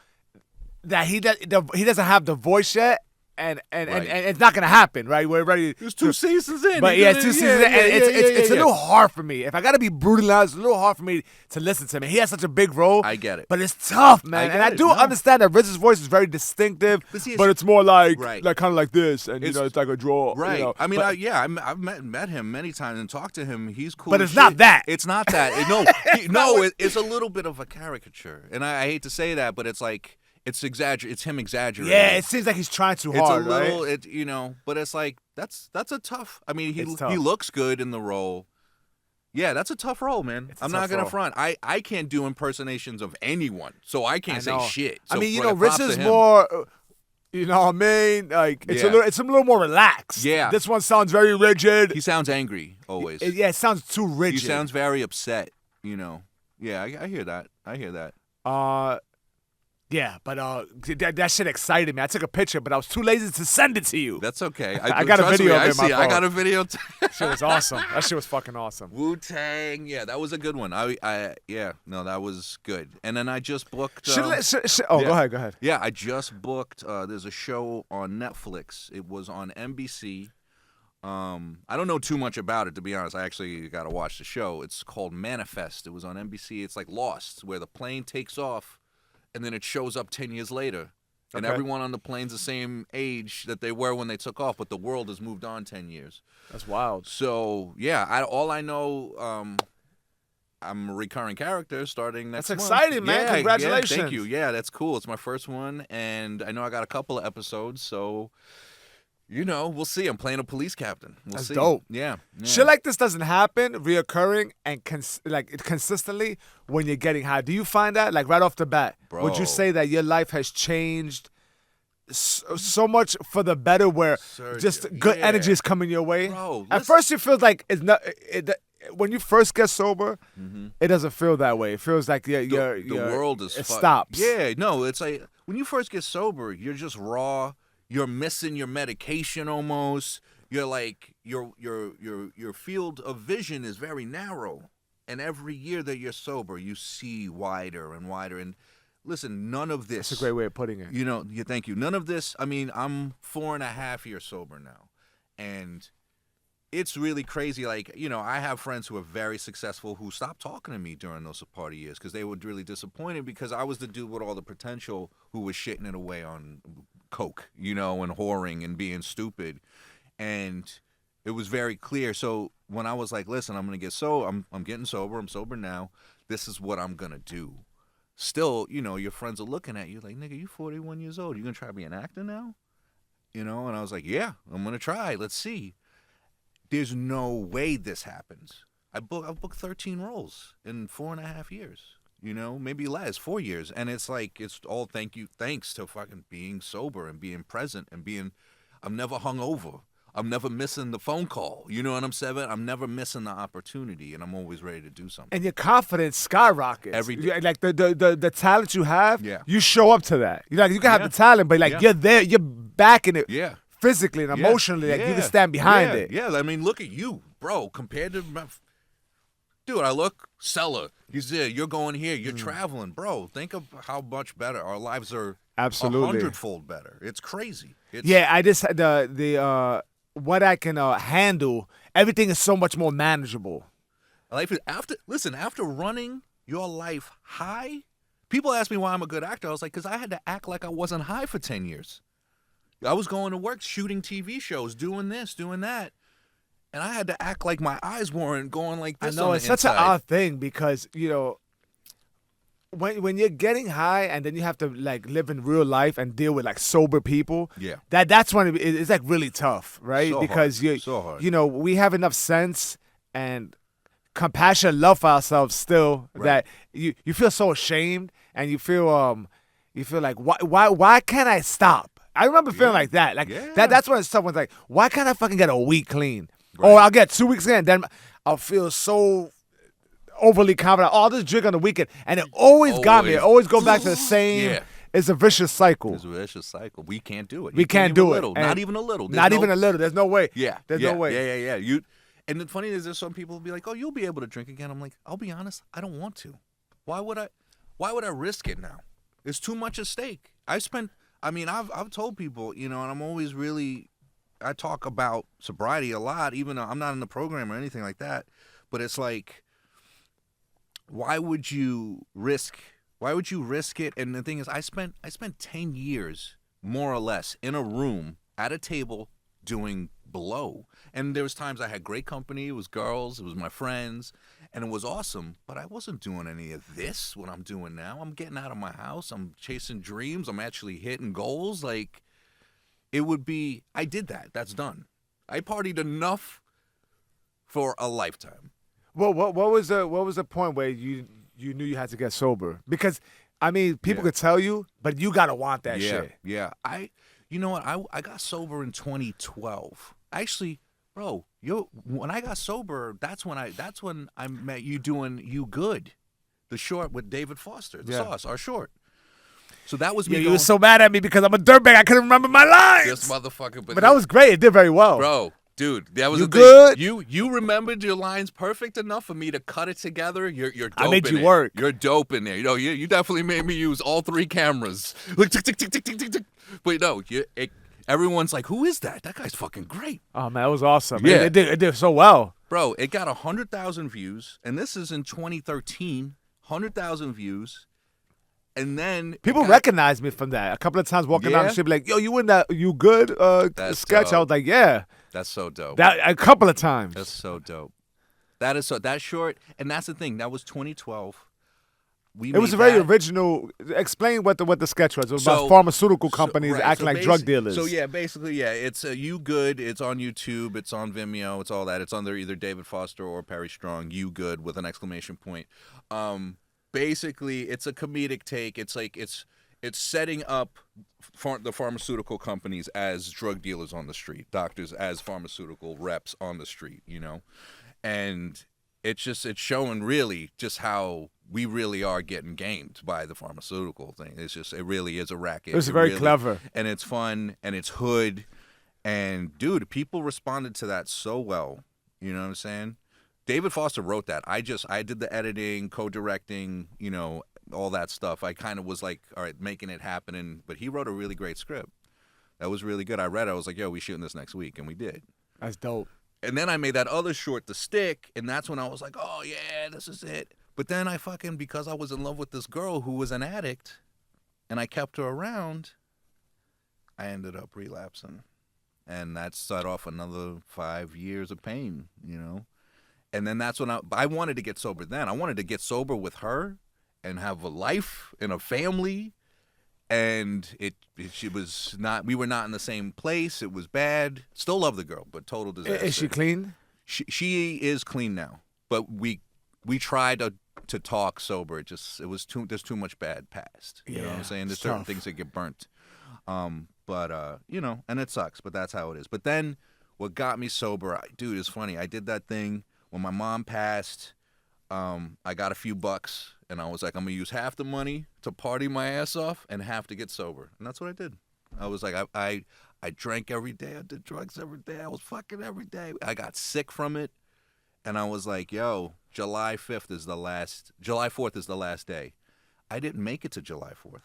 Speaker 3: that he doesn't have the voice yet. And it's not gonna happen, right? We're ready.
Speaker 2: There's 2 seasons in.
Speaker 3: But yeah, 2 seasons in, and it's a
Speaker 2: yeah.
Speaker 3: little hard for me. If I gotta be brutalized, it's a little hard for me to listen to him. He has such a big role.
Speaker 2: I get it.
Speaker 3: But it's tough, man.
Speaker 2: I get
Speaker 3: And I
Speaker 2: it,
Speaker 3: do
Speaker 2: no.
Speaker 3: understand that RZA's voice is very distinctive,
Speaker 2: But see,
Speaker 3: but it's more like
Speaker 2: Right.
Speaker 3: kind of like this, and
Speaker 2: It's-
Speaker 3: it's like a draw.
Speaker 2: Right. I mean,
Speaker 3: but,
Speaker 2: I've met him many times and talked to him. He's cool.
Speaker 3: But
Speaker 2: as
Speaker 3: it's not
Speaker 2: shit.
Speaker 3: that.
Speaker 2: It's not that. It's a little bit of a caricature. And I hate to say that, but it's like, it's him exaggerating.
Speaker 3: yeah, it seems like he's trying too
Speaker 2: It's
Speaker 3: hard,
Speaker 2: a little,
Speaker 3: right?
Speaker 2: but it's like, that's a tough, I mean,
Speaker 3: It's tough.
Speaker 2: he looks good in the role. Yeah, that's a tough role, man.
Speaker 3: It's a
Speaker 2: I'm not
Speaker 3: tough
Speaker 2: going to
Speaker 3: role.
Speaker 2: front. I can't do impersonations of anyone, so I can't say
Speaker 3: know.
Speaker 2: shit.
Speaker 3: I
Speaker 2: So
Speaker 3: mean,
Speaker 2: props to
Speaker 3: RZA's
Speaker 2: him.
Speaker 3: more. You know what I mean? Like it's
Speaker 2: Yeah.
Speaker 3: a little more relaxed.
Speaker 2: Yeah.
Speaker 3: This one sounds very rigid.
Speaker 2: He sounds angry always.
Speaker 3: It sounds too
Speaker 2: He
Speaker 3: rigid.
Speaker 2: sounds very upset, Yeah, I hear that.
Speaker 3: Yeah, but that shit excited me. I took a picture, but I was too lazy to send it to you.
Speaker 2: That's okay.
Speaker 3: I got a
Speaker 2: trust
Speaker 3: video
Speaker 2: me,
Speaker 3: of it
Speaker 2: I
Speaker 3: in my
Speaker 2: see. I
Speaker 3: phone.
Speaker 2: got a video.
Speaker 3: That shit was awesome. That shit was fucking awesome.
Speaker 2: Wu-Tang. Yeah, that was a good one. That was good. And then I just booked.
Speaker 3: Go ahead.
Speaker 2: Yeah, I just booked. There's a show on Netflix. It was on NBC. I don't know too much about it, to be honest. I actually got to watch the show. It's called Manifest. It was on NBC. It's like Lost, where the plane takes off, and then it shows up 10 years later. And
Speaker 3: Okay.
Speaker 2: everyone on the plane's the same age that they were when they took off, but the world has moved on 10 years.
Speaker 3: That's wild.
Speaker 2: So, yeah, all I know, I'm a recurring character starting next
Speaker 3: That's
Speaker 2: month.
Speaker 3: exciting, man.
Speaker 2: Yeah,
Speaker 3: Congratulations.
Speaker 2: Yeah, thank you. Yeah, that's cool. It's my first one, and I know I got a couple of episodes, so, we'll see. I'm playing a police captain. We'll
Speaker 3: That's
Speaker 2: see.
Speaker 3: dope.
Speaker 2: Yeah.
Speaker 3: Shit like this doesn't happen reoccurring and consistently when you're getting high. Do you find that, like, right off the bat? Would you
Speaker 2: Bro.
Speaker 3: say that your life has changed so much for the better where
Speaker 2: Sergio,
Speaker 3: just good
Speaker 2: yeah.
Speaker 3: energy is coming your way?
Speaker 2: Bro,
Speaker 3: At
Speaker 2: listen-
Speaker 3: first, it feels like it's not. When you first get sober, it doesn't feel that way. It feels like
Speaker 2: the world is
Speaker 3: it
Speaker 2: fucked.
Speaker 3: stops.
Speaker 2: Yeah, no, it's like when you first get sober, you're just raw. You're missing your medication almost. You're like your field of vision is very narrow. And every year that you're sober, you see wider and wider. And listen, none of this.
Speaker 3: That's a great way of putting it.
Speaker 2: Thank you. None of this. I mean, I'm 4.5 years sober now, and it's really crazy. Like, I have friends who are very successful who stopped talking to me during those party years because they were really disappointed because I was the dude with all the potential who was shitting it away on coke, and whoring and being stupid. And it was very clear. So when I was like, listen, I'm going to get I'm getting sober. I'm sober now. This is what I'm going to do. Still, your friends are looking at you like, nigga, you 41 years old. You going to try to be an actor now? And I was like, yeah, I'm going to try. Let's see. There's no way this happens. I've booked 13 roles in 4.5 years. Maybe less, 4 years. And it's like, it's all thanks to fucking being sober and being present and I'm never hungover. I'm never missing the phone call. You know what I'm saying? I'm never missing the opportunity, and I'm always ready to do something.
Speaker 3: And your confidence skyrockets.
Speaker 2: Every day.
Speaker 3: Like the talent you have,
Speaker 2: Yeah.
Speaker 3: you show up to that. You can have
Speaker 2: Yeah.
Speaker 3: the talent, but like
Speaker 2: Yeah.
Speaker 3: you're there, you're backing it
Speaker 2: Yeah.
Speaker 3: physically and
Speaker 2: Yeah.
Speaker 3: emotionally. Like you
Speaker 2: Yeah.
Speaker 3: can stand behind
Speaker 2: Yeah.
Speaker 3: it.
Speaker 2: Yeah, I mean, look at you, bro, compared to dude, I look Seller. He's there. You're going here. You're traveling, bro. Think of how much better our lives are.
Speaker 3: Absolutely.
Speaker 2: 100-fold better. It's crazy. It's,
Speaker 3: Yeah, I just the what I can handle. Everything is so much more manageable.
Speaker 2: life is after running your life high. People ask me why I'm a good actor. I was like, because I had to act like I wasn't high for 10 years. I was going to work, shooting TV shows, doing this, doing that. And I had to act like my eyes weren't going like
Speaker 3: I
Speaker 2: this.
Speaker 3: know
Speaker 2: on
Speaker 3: it's
Speaker 2: the
Speaker 3: such an
Speaker 2: inside.
Speaker 3: odd thing because when you're getting high and then you have to like live in real life and deal with like sober people.
Speaker 2: Yeah.
Speaker 3: That's when it's like really tough, right?
Speaker 2: So
Speaker 3: because
Speaker 2: hard. So hard.
Speaker 3: we have enough sense and compassion, and love for ourselves still
Speaker 2: Right.
Speaker 3: that you feel so ashamed and you feel like why can't I stop? I remember feeling like that. Like
Speaker 2: Yeah.
Speaker 3: that's when someone's like, why can't I fucking get a week clean?
Speaker 2: Right.
Speaker 3: Or I'll get 2 weeks in, then I'll feel so overly confident. Oh, I'll just drink on the weekend. And it always got me. It always go back to the same.
Speaker 2: Yeah.
Speaker 3: It's a vicious cycle.
Speaker 2: It's a vicious cycle. We can't do it.
Speaker 3: We
Speaker 2: You
Speaker 3: can't
Speaker 2: even
Speaker 3: do
Speaker 2: a
Speaker 3: it.
Speaker 2: little.
Speaker 3: And
Speaker 2: Not even a little.
Speaker 3: Not even a little. There's no way.
Speaker 2: Yeah.
Speaker 3: There's
Speaker 2: yeah,
Speaker 3: no way.
Speaker 2: Yeah. And the funny is, there's some people who be like, "Oh, you'll be able to drink again." I'm like, I'll be honest, I don't want to. Why would I risk it now? There's too much at stake. I've told people, and I'm always I talk about sobriety a lot, even though I'm not in the program or anything like that. But it's like, why would you risk it? And the thing is, I spent 10 years, more or less, in a room at a table doing blow. And there was times I had great company. It was girls, it was my friends, and it was awesome. But I wasn't doing any of this, what I'm doing now. I'm getting out of my house. I'm chasing dreams. I'm actually hitting goals. Like, I did that. That's done. I partied enough for a lifetime.
Speaker 3: Well, what was the point where you knew you had to get sober? Because people could tell you, but you gotta want that shit.
Speaker 2: Yeah. You know what? I got sober in 2012. Actually, bro, when I got sober, that's when I met you doing You Good, the short with David Foster, the Sauce, our short. So that was me.
Speaker 3: You were so mad at me because I'm a dirtbag. I couldn't remember my lines.
Speaker 2: This motherfucker,
Speaker 3: but that was great. It did very well,
Speaker 2: bro. Dude, that was
Speaker 3: You
Speaker 2: the
Speaker 3: good?
Speaker 2: Thing. You remembered your lines perfect enough for me to cut it together. You're dope.
Speaker 3: I made
Speaker 2: in
Speaker 3: you
Speaker 2: it.
Speaker 3: work.
Speaker 2: You're dope in there. You definitely made me use all 3 cameras. Like tick tick tick tick tick tick tick. But no, everyone's like, who is that? That guy's fucking great.
Speaker 3: Oh man, that was awesome.
Speaker 2: Yeah.
Speaker 3: It did so well,
Speaker 2: Bro, it got 100,000 views, and this is in 2013. 100,000 views, and then
Speaker 3: people recognized me from that. A couple of times walking down the
Speaker 2: Yeah?
Speaker 3: street, be like, "Yo, you in that You Good
Speaker 2: That's
Speaker 3: sketch?" I
Speaker 2: dope.
Speaker 3: was like, "Yeah."
Speaker 2: That's so dope.
Speaker 3: That a couple of times.
Speaker 2: That's so dope. That's short, and that's the thing. That was 2012.
Speaker 3: It was a very original. Explain what the sketch was. It was about pharmaceutical companies acting like drug dealers.
Speaker 2: So basically, it's You Good. It's on YouTube. It's on Vimeo. It's all that. It's under either David Foster or Perry Strong. You Good with an exclamation point. Basically, it's a comedic take. It's like it's setting up the pharmaceutical companies as drug dealers on the street, doctors as pharmaceutical reps on the street, and it's showing really just how we really are getting gamed by the pharmaceutical thing. It really is a racket.
Speaker 3: It was very clever.
Speaker 2: And it's fun, and it's hood. And, dude, people responded to that so well. You know what I'm saying? David Foster wrote that. I did the editing, co-directing, all that stuff. I kind of was like, all right, making it happen. But he wrote a really great script. That was really good. I read it. I was like, yo, we shooting this next week. And we did.
Speaker 3: That's dope.
Speaker 2: And then I made that other short, The Stick. And that's when I was like, oh, yeah, this is it. But then because I was in love with this girl who was an addict, and I kept her around, I ended up relapsing. And that set off another 5 years of pain, And then that's when I wanted to get sober then. I wanted to get sober with her and have a life and a family. And she was not, we were not in the same place. It was bad. Still love the girl, but total disaster.
Speaker 3: Is she clean?
Speaker 2: She is clean now. But we tried to talk sober. There's too much bad past. You know what I'm saying? There's certain things that get burnt. And it sucks, but that's how it is. But then what got me sober, dude, it's funny. I did that thing when my mom passed. I got a few bucks, and I was like, I'm gonna use half the money to party my ass off, and half to get sober, and that's what I did. I was like, I drank every day, I did drugs every day, I was fucking every day. I got sick from it, and I was like, yo, July 4th is the last day. I didn't make it to July 4th.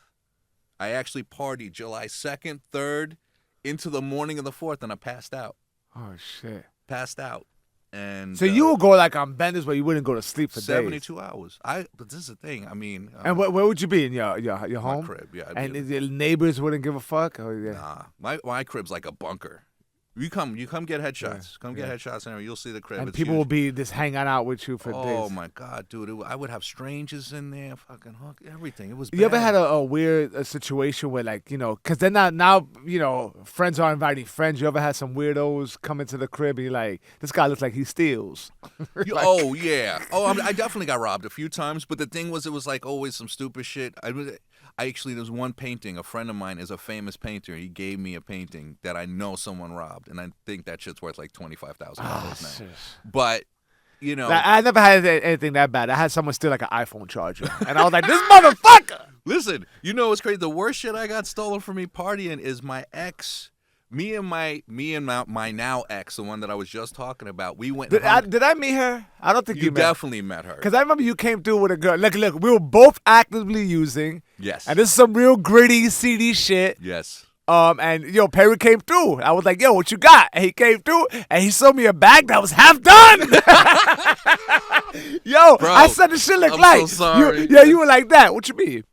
Speaker 2: I actually partied July 2nd, 3rd, into the morning of the 4th, and I passed out.
Speaker 3: Oh shit.
Speaker 2: Passed out. And
Speaker 3: so you would go like on benders where you wouldn't go to sleep for
Speaker 2: 72
Speaker 3: days.
Speaker 2: hours. But this is the thing. I mean,
Speaker 3: and where would you be in your home?
Speaker 2: my crib? Yeah.
Speaker 3: And the neighbors wouldn't give a fuck. Oh, yeah.
Speaker 2: Nah, my crib's like a bunker. You come get headshots.
Speaker 3: Yeah,
Speaker 2: Come get headshots, and you'll see the crib.
Speaker 3: And
Speaker 2: it's
Speaker 3: people
Speaker 2: huge.
Speaker 3: will be just hanging out with you for days.
Speaker 2: Oh my god, dude! I would have strangers in there, fucking hook, everything. It was.
Speaker 3: You ever
Speaker 2: bad.
Speaker 3: had a weird situation where, like, you know, because they're not now, you know, friends are inviting friends. You ever had some weirdos come into the crib and you're like, this guy looks like he steals?
Speaker 2: Oh yeah. Oh, I definitely got robbed a few times. But the thing was, it was like always some stupid shit. I actually, there's one painting. A friend of mine is a famous painter. He gave me a painting that I know someone robbed, and I think that shit's worth like $25,000 now. But you know,
Speaker 3: I never had anything that bad. I had someone steal like an iPhone charger, and I was like, this motherfucker.
Speaker 2: Listen, you know what's crazy? The worst shit I got stolen from me partying is my ex. Me and my now ex, the one that I was just talking about. We went.
Speaker 3: Did I meet her? I don't think
Speaker 2: You
Speaker 3: met her.
Speaker 2: definitely met her.
Speaker 3: Because I remember you came through with a girl. Look, we were both actively using.
Speaker 2: Yes.
Speaker 3: And this is some real gritty, seedy shit.
Speaker 2: Yes.
Speaker 3: And yo, Perry came through. I was like, yo, what you got? And he came through, and he sold me a bag that was half done. Yo,
Speaker 2: Bro,
Speaker 3: I said the shit look
Speaker 2: I'm
Speaker 3: like.
Speaker 2: so sorry.
Speaker 3: You were like that. What you mean?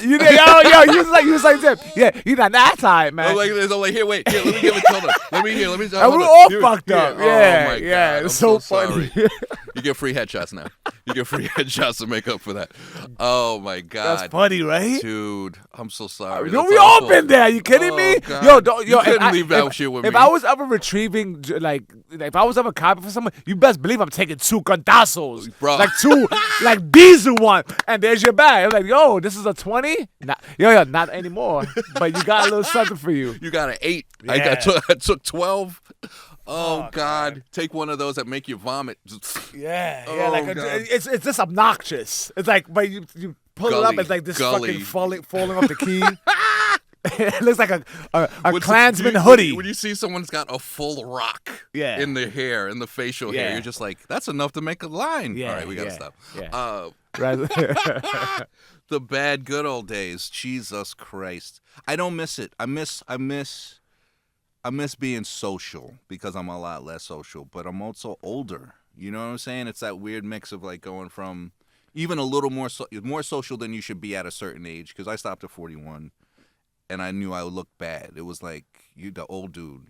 Speaker 3: You was like that. Yeah, you not that time, man.
Speaker 2: I'm like, here, wait, here, let me give it to him. Let me.
Speaker 3: And
Speaker 2: hold
Speaker 3: we're
Speaker 2: on.
Speaker 3: all
Speaker 2: Here,
Speaker 3: fucked up.
Speaker 2: here.
Speaker 3: Yeah,
Speaker 2: Oh my
Speaker 3: yeah.
Speaker 2: God.
Speaker 3: It's
Speaker 2: I'm
Speaker 3: so
Speaker 2: sorry.
Speaker 3: funny.
Speaker 2: You get free headshots now. You get free headshots to make up for that. Oh my God.
Speaker 3: That's funny, right?
Speaker 2: Dude, I'm so sorry.
Speaker 3: Yo,
Speaker 2: That's
Speaker 3: we all
Speaker 2: awful.
Speaker 3: been there. You kidding me?
Speaker 2: God.
Speaker 3: Yo, don't,
Speaker 2: You
Speaker 3: yo.
Speaker 2: couldn't leave that shit with me.
Speaker 3: If I was ever retrieving, like, if I was ever copying for someone, you best believe I'm taking 2 condazos,
Speaker 2: Bro.
Speaker 3: like 2, like Bizu one, and there's your bag. I'm like, yo, this is a 20? Yo, not anymore. But you got a little something for you.
Speaker 2: You got an 8.
Speaker 3: Yeah.
Speaker 2: I took 12. Oh God. Take one of those that make you vomit.
Speaker 3: Yeah,
Speaker 2: Oh,
Speaker 3: like
Speaker 2: God.
Speaker 3: it's just obnoxious. It's like, but you pull it up,
Speaker 2: Gully,
Speaker 3: it's like this
Speaker 2: gully.
Speaker 3: fucking falling off the key. It looks like a
Speaker 2: What's-
Speaker 3: Klansman
Speaker 2: when
Speaker 3: hoodie.
Speaker 2: When you see someone's got a full rock
Speaker 3: Yeah.
Speaker 2: in the hair, in the facial hair,
Speaker 3: Yeah.
Speaker 2: you're just like, that's enough to make a line.
Speaker 3: Yeah,
Speaker 2: All right, we gotta
Speaker 3: yeah,
Speaker 2: stop.
Speaker 3: yeah. Right.
Speaker 2: The bad good old days. Jesus Christ. I don't miss it. I miss being social because I'm a lot less social, but I'm also older. You know what I'm saying? It's that weird mix of like going from even a little more more social than you should be at a certain age, because I stopped at 41 and I knew I would look bad. It was like, you're the old dude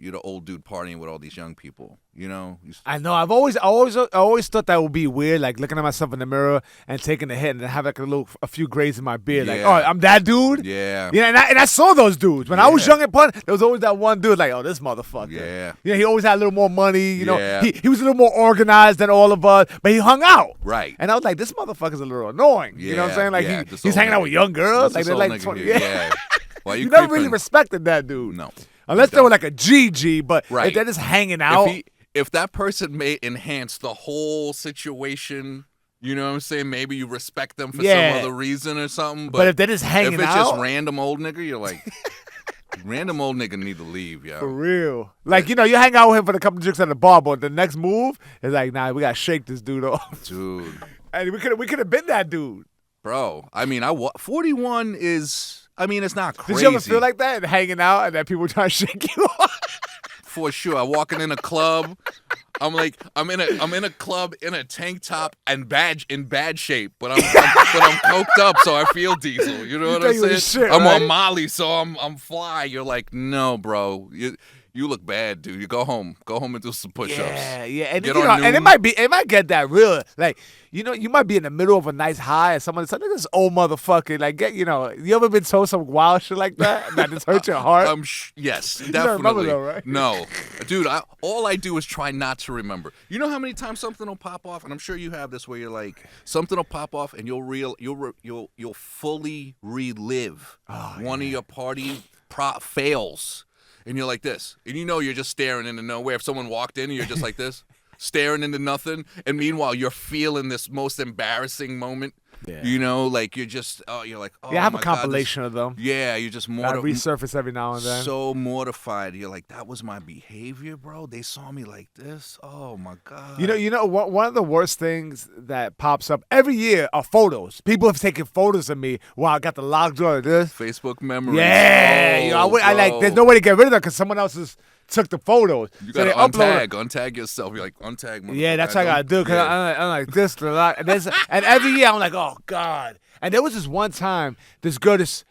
Speaker 2: partying with all these young people, you know?
Speaker 3: I know. I've always thought that would be weird, like looking at myself in the mirror and taking a hit and have like a few grays in my beard, like,
Speaker 2: Yeah.
Speaker 3: oh, I'm that dude.
Speaker 2: Yeah.
Speaker 3: Yeah, and I saw those dudes when I was
Speaker 2: Yeah.
Speaker 3: young and partying. There was always that one dude, like, oh, this motherfucker.
Speaker 2: Yeah.
Speaker 3: Yeah, he always had a little more money. You know,
Speaker 2: Yeah.
Speaker 3: he was a little more organized than all of us, but he hung out.
Speaker 2: Right.
Speaker 3: And I was like, this motherfucker's a little annoying. You know what I'm saying? Like
Speaker 2: yeah, this
Speaker 3: he's
Speaker 2: old
Speaker 3: hanging out
Speaker 2: nigga.
Speaker 3: with young girls.
Speaker 2: This
Speaker 3: Like they're
Speaker 2: old
Speaker 3: like
Speaker 2: nigga
Speaker 3: 20.
Speaker 2: here.
Speaker 3: Yeah.
Speaker 2: Why
Speaker 3: You never really
Speaker 2: creeping?
Speaker 3: respected that dude.
Speaker 2: No.
Speaker 3: Unless they were like a GG, but
Speaker 2: Right.
Speaker 3: if they're just hanging out.
Speaker 2: If that person may enhance the whole situation, you know what I'm saying? Maybe you respect them for
Speaker 3: Yeah.
Speaker 2: some other reason or something.
Speaker 3: But if they're just hanging
Speaker 2: if it's
Speaker 3: out,
Speaker 2: just random old nigga, you're like, random old nigga need to leave, yo.
Speaker 3: for real. Like, you know, you hang out with him for a couple drinks at the bar, but the next move is like, nah, we gotta shake this dude off.
Speaker 2: Dude,
Speaker 3: And we could have been that dude.
Speaker 2: bro. I mean, 41 is. I mean, it's not crazy.
Speaker 3: Did you ever feel like that, hanging out, and that people trying to shake you off?
Speaker 2: For sure. I'm walking in a club. I'm in a club in a tank top and in bad shape, but I'm coked up, so I feel diesel. You know what I'm
Speaker 3: think you
Speaker 2: saying?
Speaker 3: was shit,
Speaker 2: I'm
Speaker 3: right?
Speaker 2: on Molly, so I'm fly. You're like, no, bro. You look bad, dude. You go home and do some push-ups.
Speaker 3: Yeah, and
Speaker 2: Get
Speaker 3: you
Speaker 2: on
Speaker 3: know, and
Speaker 2: Noom.
Speaker 3: it might get that real. Like, you know, you might be in the middle of a nice high, and someone's like, "This old motherfucker." Like, you ever been told some wild shit like that that just hurt your heart?
Speaker 2: Yes,
Speaker 3: don't
Speaker 2: definitely.
Speaker 3: remember though, right?
Speaker 2: No, dude. All I do is try not to remember. You know how many times something will pop off, and I'm sure you have this, where you're like, something will pop off, and you'll fully relive one of your party fails. and you're like this, and you know you're just staring into nowhere. If someone walked in and you're just like this, staring into nothing, and meanwhile you're feeling this most embarrassing moment.
Speaker 3: Yeah.
Speaker 2: You know, like you're just, you're like, oh,
Speaker 3: Yeah, I have a
Speaker 2: my God,
Speaker 3: compilation of them.
Speaker 2: Yeah, you're just
Speaker 3: I resurface every now and then.
Speaker 2: so mortified. You're like, that was my behavior, bro. They saw me like this. Oh my God.
Speaker 3: You know, one of the worst things that pops up every year are photos. People have taken photos of me while I got the lockjaw of this.
Speaker 2: Facebook memories.
Speaker 3: Yeah,
Speaker 2: Oh,
Speaker 3: you know, I like.
Speaker 2: bro.
Speaker 3: There's no way to get rid of them because someone else took the photos.
Speaker 2: You
Speaker 3: So
Speaker 2: gotta
Speaker 3: they upload
Speaker 2: untag yourself. You're like, untag.
Speaker 3: Yeah, that's what I gotta do. Cause I'm like this a lot, and every year I'm like, oh God. And there was this one time, this girl was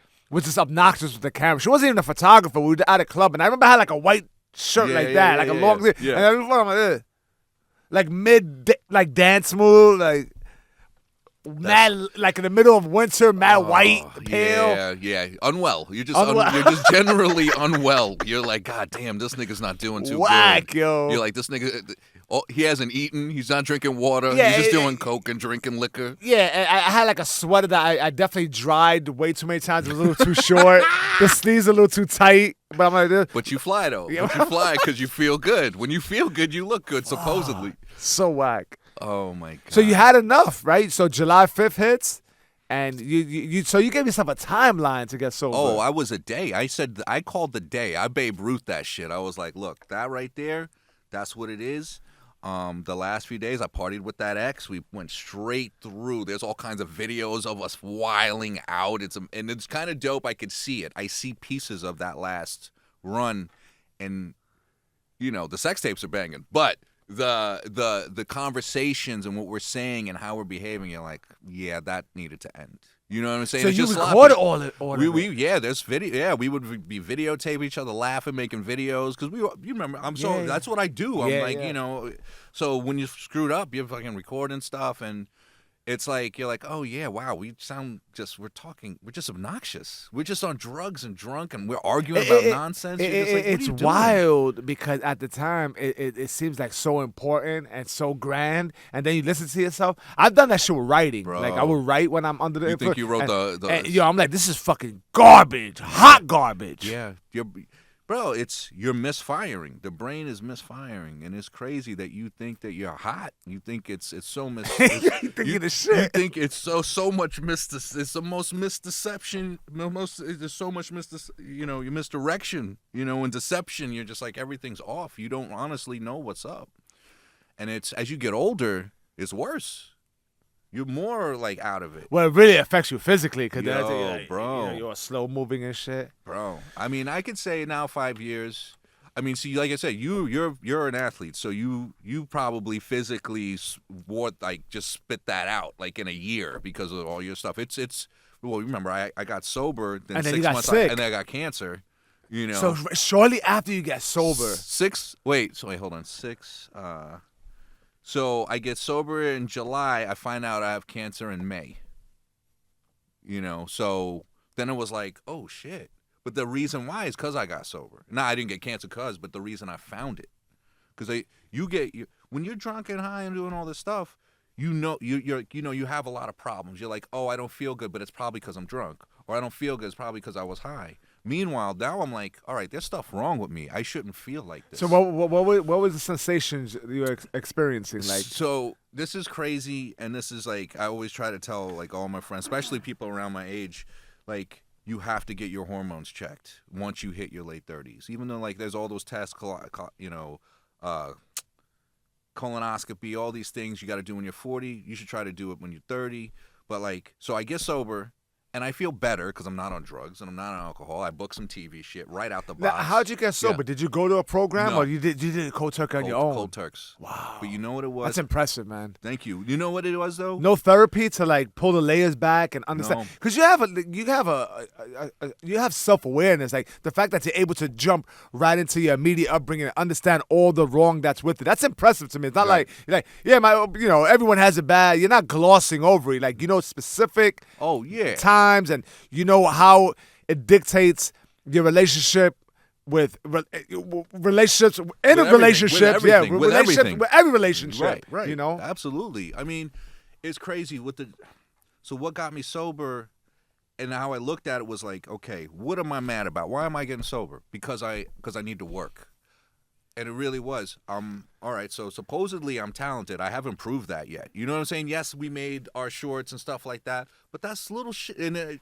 Speaker 3: just obnoxious with the camera. She wasn't even a photographer. We were at a club, and I remember I had like a white shirt a long thing, and I was like this, like mid, like dance move, like mad, like in the middle of winter, mad white, pale.
Speaker 2: Yeah. Unwell. You're just generally unwell. You're like, God damn, this nigga's not doing too
Speaker 3: Whack,
Speaker 2: good.
Speaker 3: yo.
Speaker 2: You're like, this nigga, he hasn't eaten. He's not drinking water.
Speaker 3: Yeah,
Speaker 2: he's just doing coke and drinking liquor.
Speaker 3: Yeah, and I had like a sweater that I definitely dried way too many times. It was a little too short. The sleeves a little too tight. But I'm like this.
Speaker 2: But you fly, though. But you fly because you feel good. When you feel good, you look good, supposedly.
Speaker 3: So whack.
Speaker 2: Oh, my God.
Speaker 3: So you had enough, right? So July 5th hits, and you gave yourself a timeline to get sober.
Speaker 2: Oh, I was a day. I called the day. I Babe Ruth that shit. I was like, look, that right there, that's what it is. The last few days, I partied with that ex. We went straight through. There's all kinds of videos of us wiling out. And it's kind of dope. I could see it. I see pieces of that last run, and you know the sex tapes are banging, but the conversations and what we're saying and how we're behaving, you're like, yeah, that needed to end. You know what I'm saying?
Speaker 3: So
Speaker 2: it's
Speaker 3: you
Speaker 2: just
Speaker 3: recorded
Speaker 2: sloppy.
Speaker 3: all of it.
Speaker 2: Yeah, there's video. Yeah, we would be videotape each other laughing, making videos because you remember. That's what I do. I'm you know. So when you screwed up, you're fucking recording stuff, and it's like you're like, oh yeah, wow, we're just obnoxious. We're just on drugs and drunk, and we're arguing about nonsense.
Speaker 3: It's wild because at the time it seems like so important and so grand, and then you listen to yourself. I've done that shit with writing.
Speaker 2: Bro.
Speaker 3: Like I would write when I'm under the influence.
Speaker 2: Think you wrote
Speaker 3: I'm like, this is fucking garbage, hot garbage.
Speaker 2: Yeah, bro, you're misfiring. The brain is misfiring, and it's crazy that you think that you're hot. You think it's so
Speaker 3: you think you're the shit.
Speaker 2: You think it's so much it's the most misdeception. There's so much your misdirection. You know, and deception. You're just like everything's off. You don't honestly know what's up, and it's as you get older, it's worse. You're more like out of it.
Speaker 3: Well, it really affects you physically because
Speaker 2: bro,
Speaker 3: you're slow moving and shit.
Speaker 2: Bro, I mean, I could say now 5 years. I mean, see, like I said, you're an athlete, so you probably physically just spit that out like in a year because of all your stuff. It's well, remember I got sober, then
Speaker 3: and then
Speaker 2: 6
Speaker 3: you got
Speaker 2: months,
Speaker 3: sick.
Speaker 2: and then I got cancer. You know,
Speaker 3: so shortly after you get sober,
Speaker 2: hold on, 6. So I get sober in July. I find out I have cancer in May. You know, so then it was like, oh, shit. But the reason why is because I got sober. No, I didn't get cancer but the reason I found it. Because when you're drunk and high and doing all this stuff, you have a lot of problems. You're like, oh, I don't feel good, but it's probably because I'm drunk. Or I don't feel good, it's probably because I was high. Meanwhile, now I'm like, all right, there's stuff wrong with me. I shouldn't feel like this.
Speaker 3: So what was the sensations you were experiencing? Like,
Speaker 2: so this is crazy, and this is like I always try to tell like all my friends, especially people around my age, like you have to get your hormones checked once you hit your late 30s. Even though like there's all those tests, colonoscopy, all these things you got to do when you're 40. You should try to do it when you're 30. But like, so I get sober. And I feel better because I'm not on drugs and I'm not on alcohol. I booked some TV shit right out the box.
Speaker 3: Now, how'd you get sober?
Speaker 2: Yeah.
Speaker 3: Did you go to a program
Speaker 2: No.
Speaker 3: or you did it cold turkey on your own?
Speaker 2: Cold turks.
Speaker 3: Wow.
Speaker 2: But you know what it was?
Speaker 3: That's impressive, man.
Speaker 2: Thank you. You know what it was though?
Speaker 3: No therapy to like pull the layers back and understand,
Speaker 2: No.
Speaker 3: because you have self-awareness, like the fact that you're able to jump right into your immediate upbringing and understand all the wrong that's with it. That's impressive to me. It's not
Speaker 2: Right.
Speaker 3: like you're like, yeah, everyone has it bad. You're not glossing over it. Like specific times, and you know how it dictates your relationship with relationships in a relationship,
Speaker 2: with everything.
Speaker 3: with every relationship,
Speaker 2: Right.
Speaker 3: You know,
Speaker 2: absolutely. I mean, it's crazy so what got me sober, and how I looked at it was like, okay, what am I mad about? Why am I getting sober? Because I need to work. And it really was. All right, so supposedly I'm talented. I haven't proved that yet. You know what I'm saying? Yes, we made our shorts and stuff like that, but that's little shit. And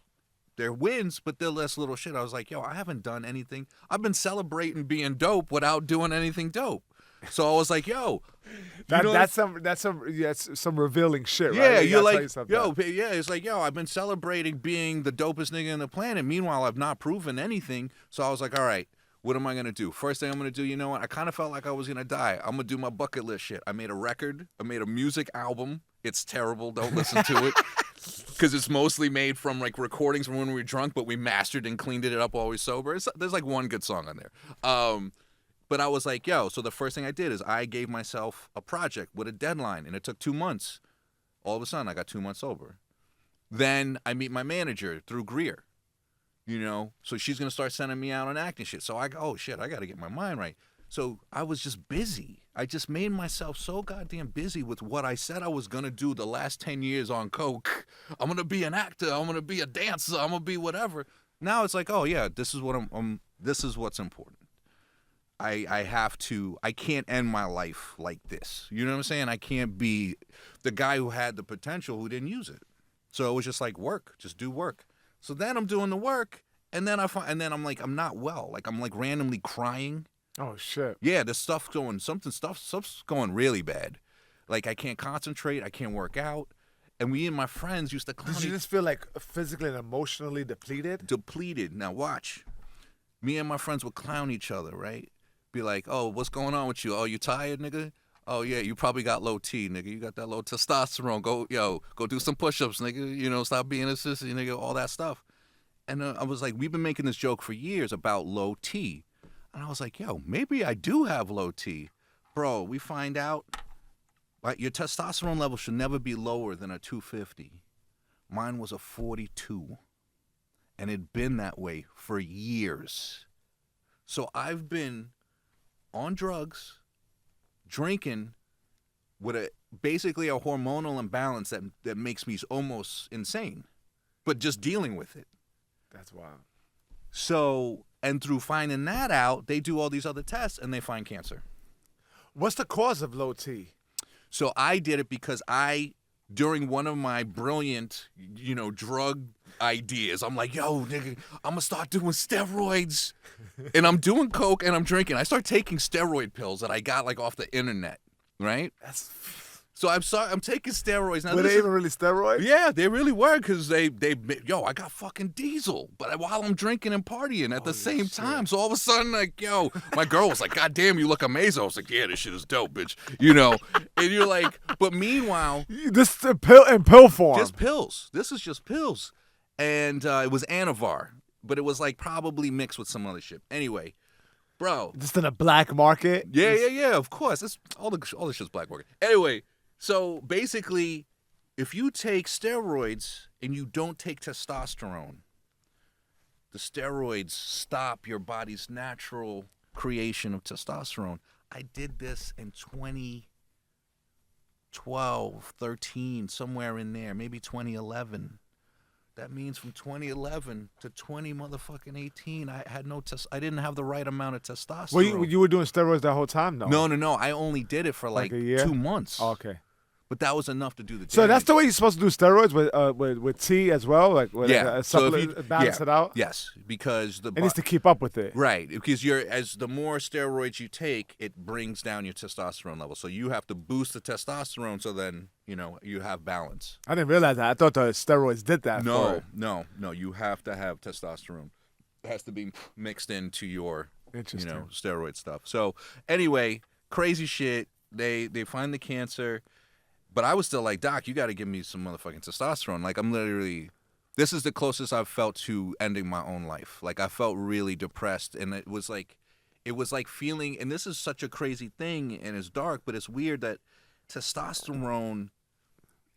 Speaker 2: they're wins, but they're less little shit. I was like, yo, I haven't done anything. I've been celebrating being dope without doing anything dope. So I was like, yo,
Speaker 3: that's some revealing shit, right?
Speaker 2: yeah,
Speaker 3: You
Speaker 2: you're
Speaker 3: gotta
Speaker 2: like,
Speaker 3: tell
Speaker 2: yo,
Speaker 3: yourself that.
Speaker 2: yeah, it's like, yo, I've been celebrating being the dopest nigga on the planet. Meanwhile, I've not proven anything. So I was like, all right, what am I going to do? First thing I'm going to do, you know what? I kind of felt like I was going to die. I'm going to do my bucket list shit. I made a record. I made a music album. It's terrible. Don't listen to it. Because it's mostly made from like recordings from when we were drunk, but we mastered and cleaned it up while we were sober. There's like one good song on there. But I was like, yo, so the first thing I did is I gave myself a project with a deadline, and it took 2 months. All of a sudden, I got 2 months sober. Then I meet my manager through Greer, you know, so she's going to start sending me out on acting shit. So I go, oh, shit, I got to get my mind right. So I was just busy. I just made myself so goddamn busy with what I said I was going to do the last 10 years on coke. I'm going to be an actor. I'm going to be a dancer. I'm going to be whatever. Now it's like, oh, yeah, this is what this is what's important. I can't end my life like this. You know what I'm saying? I can't be the guy who had the potential who didn't use it. So it was just like work, just do work. So then I'm doing the work, and then I'm like, I'm not well. Like I'm like randomly crying.
Speaker 3: Oh shit.
Speaker 2: Yeah, stuff's going really bad. Like I can't concentrate, I can't work out. And me and my friends used to clown.
Speaker 3: Did you just feel like physically and emotionally depleted?
Speaker 2: Depleted. Now watch. Me and my friends would clown each other, right? Be like, oh, what's going on with you? Oh, you tired, nigga? Oh, yeah, you probably got low T, nigga. You got that low testosterone. Go do some push-ups, nigga. You know, stop being a sissy, nigga, all that stuff. And I was like, we've been making this joke for years about low T. And I was like, yo, maybe I do have low T. Bro, we find out your testosterone level should never be lower than a 250. Mine was a 42. And it'd been that way for years. So I've been on drugs, drinking, with basically a hormonal imbalance that makes me almost insane, but just dealing with it.
Speaker 3: That's wild.
Speaker 2: So, and through finding that out, they do all these other tests and they find cancer.
Speaker 3: What's the cause of low T?
Speaker 2: So I did it because during one of my brilliant, drug ideas, I'm like, yo, nigga, I'm gonna start doing steroids. And I'm doing coke and I'm drinking. I start taking steroid pills that I got like off the internet, right? So I'm taking steroids. Now,
Speaker 3: were they even really steroids?
Speaker 2: Yeah, they really were, because I got fucking diesel, but while I'm drinking and partying at the same time. So all of a sudden, like, yo, my girl was like, God damn, you look amazing. I was like, yeah, this shit is dope, bitch. And you're like, but meanwhile.
Speaker 3: This is pill form.
Speaker 2: Just pills. This is just pills. And it was Anavar, but it was like probably mixed with some other shit. Anyway, bro.
Speaker 3: Just in a black market?
Speaker 2: Yeah, of course. That's all the shit's black market. Anyway. So basically, if you take steroids and you don't take testosterone, the steroids stop your body's natural creation of testosterone. I did this in 2012, 13, somewhere in there, maybe 2011. That means from 2011 to 18, I had I didn't have the right amount of testosterone.
Speaker 3: Well, you were doing steroids that whole time, though?
Speaker 2: No. I only did it for like
Speaker 3: a year?
Speaker 2: 2 months.
Speaker 3: Oh, okay.
Speaker 2: But that was enough to do the damage.
Speaker 3: So that's the way you're supposed to do steroids with tea as well, like with a supplement, balance it out.
Speaker 2: Yes, because
Speaker 3: it needs to keep up with it.
Speaker 2: Right, because as the more steroids you take, it brings down your testosterone level. So you have to boost the testosterone, so then you have balance.
Speaker 3: I didn't realize that. I thought the steroids did that.
Speaker 2: No. You have to have testosterone. It has to be mixed into your steroid stuff. So anyway, crazy shit. They find the cancer. But I was still like, Doc, you got to give me some motherfucking testosterone. Like, this is the closest I've felt to ending my own life. Like, I felt really depressed, and it was like feeling, and this is such a crazy thing, and it's dark, but it's weird that testosterone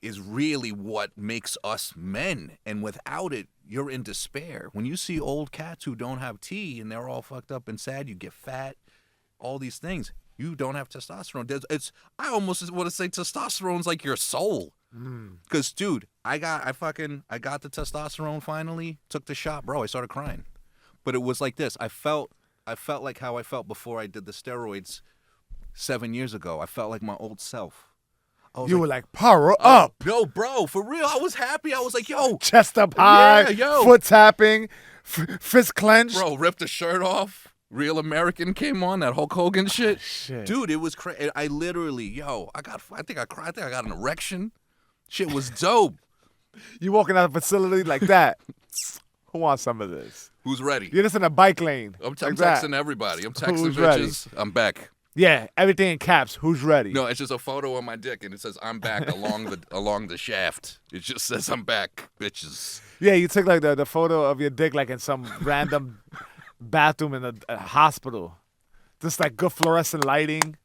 Speaker 2: is really what makes us men, and without it, you're in despair. When you see old cats who don't have T, and they're all fucked up and sad, you get fat, all these things. You don't have testosterone. I almost want to say testosterone's like your soul. Because, dude, I got the testosterone finally, took the shot, bro. I started crying. But it was like this. I felt like how I felt before I did the steroids 7 years ago. I felt like my old self.
Speaker 3: You were like, power up.
Speaker 2: No, bro, for real. I was happy. I was like, yo.
Speaker 3: Chest up high,
Speaker 2: Yeah, yo.
Speaker 3: foot tapping, fist clenched.
Speaker 2: Bro, ripped the shirt off. Real American came on, that Hulk Hogan shit.
Speaker 3: Shit.
Speaker 2: Dude, it was crazy. I literally, I think I cried. I think I got an erection. Shit was dope.
Speaker 3: You walking out of the facility like that. Who wants some of this?
Speaker 2: Who's ready?
Speaker 3: You're just in a bike lane.
Speaker 2: I'm
Speaker 3: like that.
Speaker 2: texting everybody. I'm texting
Speaker 3: Who's
Speaker 2: bitches. I'm back.
Speaker 3: Yeah, everything in caps. Who's ready?
Speaker 2: No, it's just a photo of my dick, and it says I'm back along the shaft. It just says I'm back, bitches.
Speaker 3: Yeah, you took like the photo of your dick like in some random bathroom in a hospital. Just like good fluorescent lighting.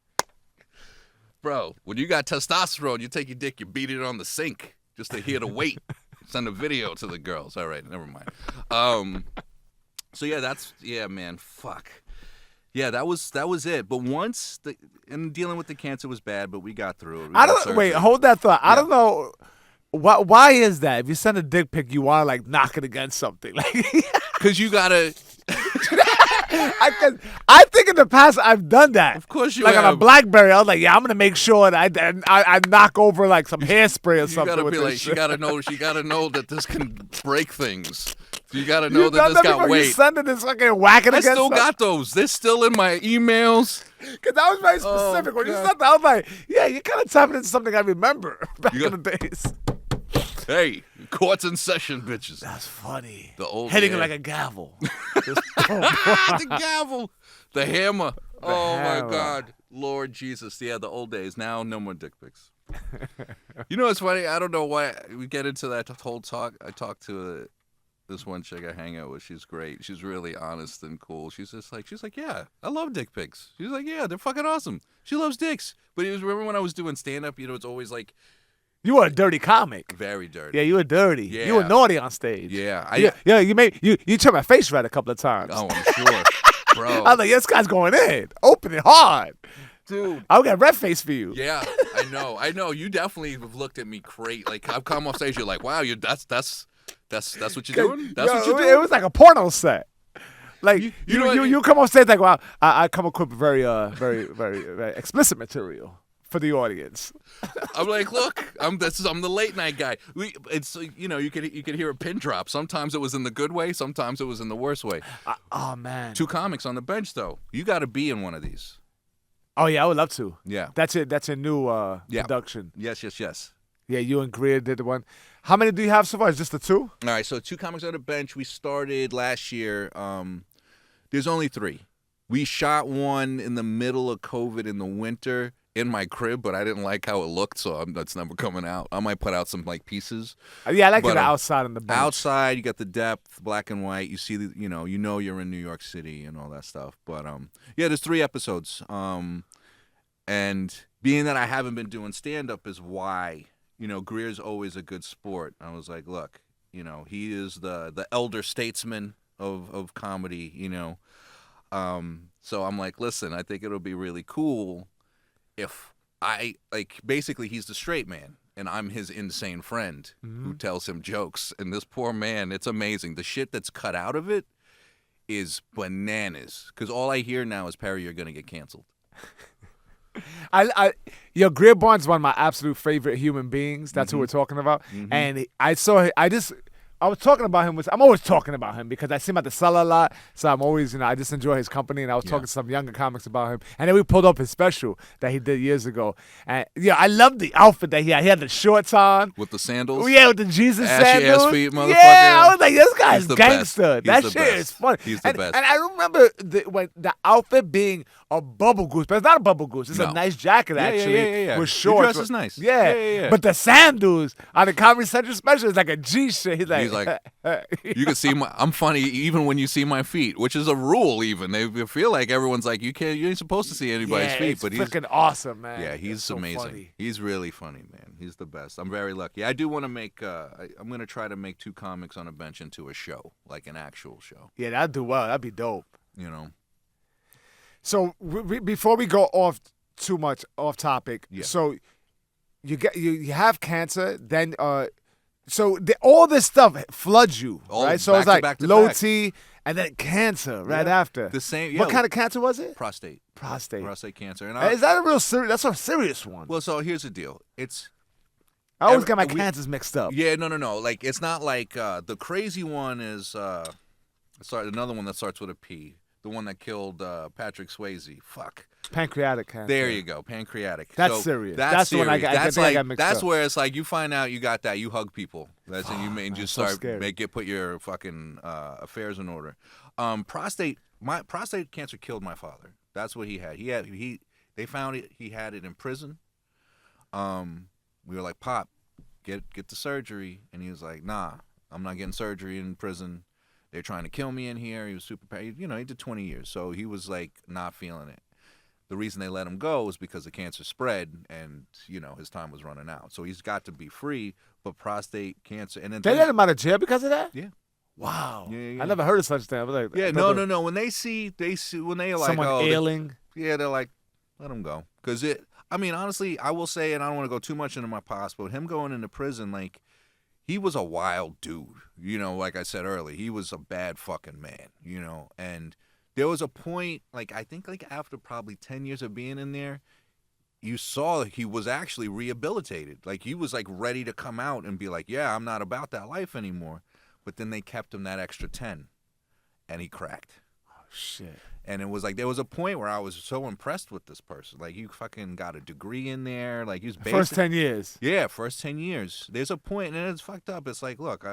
Speaker 2: Bro, when you got testosterone, you take your dick, you beat it on the sink just to hear the weight. Send a video to the girls. All right, never mind. So yeah, man, fuck. Yeah, that was it. But once and dealing with the cancer was bad, but we got through it.
Speaker 3: Wait, hold that thought. I don't know why is that? If you send a dick pic, you want to like knock it against something, like
Speaker 2: because you gotta.
Speaker 3: I think in the past I've done that.
Speaker 2: Of course you
Speaker 3: like
Speaker 2: have.
Speaker 3: on a BlackBerry, I was like, yeah, I'm gonna make sure that I knock over like some hairspray or something.
Speaker 2: You gotta
Speaker 3: with
Speaker 2: be
Speaker 3: this
Speaker 2: like,
Speaker 3: shit.
Speaker 2: she gotta know that this can break things. You gotta know
Speaker 3: You
Speaker 2: that
Speaker 3: done
Speaker 2: this
Speaker 3: before?
Speaker 2: got
Speaker 3: You
Speaker 2: weight.
Speaker 3: sending this fucking whacking
Speaker 2: I
Speaker 3: against
Speaker 2: still
Speaker 3: something?
Speaker 2: got those. They're still in my emails.
Speaker 3: Because that was very specific. When you
Speaker 2: God.
Speaker 3: said that, I was like, yeah, you're kind of tapping into something I remember back in the days.
Speaker 2: Hey, court's in session, bitches.
Speaker 3: That's funny.
Speaker 2: The old
Speaker 3: hitting it
Speaker 2: man.
Speaker 3: like a gavel.
Speaker 2: The gavel, the hammer. Oh
Speaker 3: hammer.
Speaker 2: my God, Lord Jesus. Yeah, the old days. Now, no more dick pics. You know, it's funny. I don't know why we get into that whole talk. I talked to this one chick I hang out with. She's great. She's really honest and cool. She's like, yeah, I love dick pics. She's like, yeah, they're fucking awesome. She loves dicks. But it was, remember when I was doing stand up? You know, it's always like
Speaker 3: You were a dirty comic.
Speaker 2: very dirty.
Speaker 3: Yeah, you were dirty.
Speaker 2: Yeah.
Speaker 3: You were naughty on stage.
Speaker 2: Yeah.
Speaker 3: Yeah, you turned my face red a couple of times.
Speaker 2: Oh, I'm sure, bro.
Speaker 3: I was like, this guy's going in. Open it hard.
Speaker 2: Dude.
Speaker 3: I'll get red face for you.
Speaker 2: Yeah, I know. You definitely have looked at me great. Like I've come off stage, you're like, wow, that's what you're doing. That's what you're doing.
Speaker 3: It was like a porno set. Like
Speaker 2: you know what-
Speaker 3: you come off stage like, wow, I come equipped with very very explicit material for the audience.
Speaker 2: I'm like, look, I'm the late night guy. It's you know, you could hear a pin drop. Sometimes it was in the good way, sometimes it was in the worst way.
Speaker 3: Oh man.
Speaker 2: 2 comics on the bench though. You got to be in one of these.
Speaker 3: Oh yeah, I would love to.
Speaker 2: Yeah.
Speaker 3: That's it. That's a new
Speaker 2: Yeah.
Speaker 3: production.
Speaker 2: Yes.
Speaker 3: Yeah, you and Greer did the one. How many do you have so far? Is just the 2?
Speaker 2: All right, so 2 comics on the bench. We started last year. There's only 3. We shot one in the middle of COVID in the winter in my crib, but I didn't like how it looked, so that's never coming out. I might put out some like pieces.
Speaker 3: Yeah, I like
Speaker 2: But,
Speaker 3: it outside on the bench.
Speaker 2: Outside, you got the depth, black and white. You see, you know you're in New York City and all that stuff. But yeah, there's 3 episodes. And being that I haven't been doing stand up is why, you know, Greer's always a good sport. I was like, look, you know, he is the elder statesman of comedy, you know. So I'm like, listen, I think it'll be really cool if basically he's the straight man and I'm his insane friend who tells him jokes. And this poor man, it's amazing. The shit that's cut out of it is bananas. Because all I hear now is, Perry, you're going to get canceled.
Speaker 3: Greer Barnes is one of my absolute favorite human beings. That's who we're talking about. And I was talking about him. I'm always talking about him because I see him at the cellar a lot. So I'm always, I just enjoy his company. And I was talking to some younger comics about him. And then we pulled up his special that he did years ago. And yeah, I love the outfit that he had. He had the shorts on.
Speaker 2: With the sandals?
Speaker 3: Oh, yeah, with the Jesus
Speaker 2: Ashy
Speaker 3: sandals.
Speaker 2: ass feet, motherfucker.
Speaker 3: Yeah, I was like, this guy's
Speaker 2: He's the
Speaker 3: gangster.
Speaker 2: best.
Speaker 3: That
Speaker 2: He's the
Speaker 3: shit
Speaker 2: best.
Speaker 3: is funny.
Speaker 2: He's the best.
Speaker 3: And I remember when the outfit being a bubble goose, but it's not a bubble goose. It's a nice jacket, actually.
Speaker 2: Yeah.
Speaker 3: With
Speaker 2: He
Speaker 3: shorts.
Speaker 2: dresses nice.
Speaker 3: Yeah.
Speaker 2: Yeah.
Speaker 3: But the sandals on the Comedy Central special is like a G shit. He's like,
Speaker 2: you can see I'm funny even when you see my feet, which is a rule. Even they feel like everyone's like, you ain't supposed to see anybody's feet,
Speaker 3: it's
Speaker 2: but he's
Speaker 3: freaking awesome, man.
Speaker 2: yeah, he's
Speaker 3: so
Speaker 2: amazing.
Speaker 3: funny.
Speaker 2: He's really funny, man. He's the best. I'm very lucky. I do want to make. I'm gonna try to make 2 comics on a bench into a show, like an actual show.
Speaker 3: Yeah, that'd do well. That'd be dope.
Speaker 2: You know.
Speaker 3: So before we go off too much off topic,
Speaker 2: Yeah.
Speaker 3: so you have cancer, then so all this stuff floods you,
Speaker 2: All
Speaker 3: right? So
Speaker 2: back
Speaker 3: it's
Speaker 2: to
Speaker 3: like
Speaker 2: back to
Speaker 3: low
Speaker 2: back.
Speaker 3: T and then cancer right
Speaker 2: Yeah.
Speaker 3: after.
Speaker 2: The same.
Speaker 3: What kind of cancer was it?
Speaker 2: prostate
Speaker 3: Prostate.
Speaker 2: cancer? And
Speaker 3: Is that a real serious? That's a serious one.
Speaker 2: well, so here's the deal. It's
Speaker 3: I always get my cancers mixed up.
Speaker 2: yeah, no. Like it's not like the crazy one is sorry, another one that starts with a P. The one that killed Patrick Swayze. Fuck.
Speaker 3: Pancreatic cancer.
Speaker 2: There you go, pancreatic.
Speaker 3: That's
Speaker 2: So
Speaker 3: serious.
Speaker 2: That's
Speaker 3: the one I
Speaker 2: serious.
Speaker 3: got.
Speaker 2: That's
Speaker 3: I got mixed
Speaker 2: that's
Speaker 3: up.
Speaker 2: where it's like you find out you got that. You hug people. That's and you may just
Speaker 3: so
Speaker 2: start
Speaker 3: scary.
Speaker 2: put your fucking affairs in order. Prostate cancer killed my father. That's what he had. They found it. He had it in prison. We were like, Pop, get the surgery, and he was like, Nah, I'm not getting surgery in prison. They're trying to kill me in here. He was super, he did 20 years, so he was like not feeling it. The reason they let him go was because the cancer spread, and his time was running out. So he's got to be free. But prostate cancer, and then
Speaker 3: They let him out of jail because of that?
Speaker 2: Yeah.
Speaker 3: Wow.
Speaker 2: Yeah.
Speaker 3: I never heard of such thing. I was like,
Speaker 2: Yeah, no. When they see when they like
Speaker 3: someone ailing.
Speaker 2: they're like, let him go. Because honestly, I will say, and I don't want to go too much into my past, but him going into prison, like, he was a wild dude. Like I said earlier, he was a bad fucking man, and there was a point, like, I think, like, after probably 10 years of being in there, you saw he was actually rehabilitated. Like, he was, like, ready to come out and be like, yeah, I'm not about that life anymore. But then they kept him that extra 10, and he cracked.
Speaker 3: Oh, shit.
Speaker 2: And it was like, there was a point where I was so impressed with this person. Like, you fucking got a degree in there. Like, he was
Speaker 3: First 10 years.
Speaker 2: Yeah, first 10 years. There's a point, and it's fucked up. It's like, look,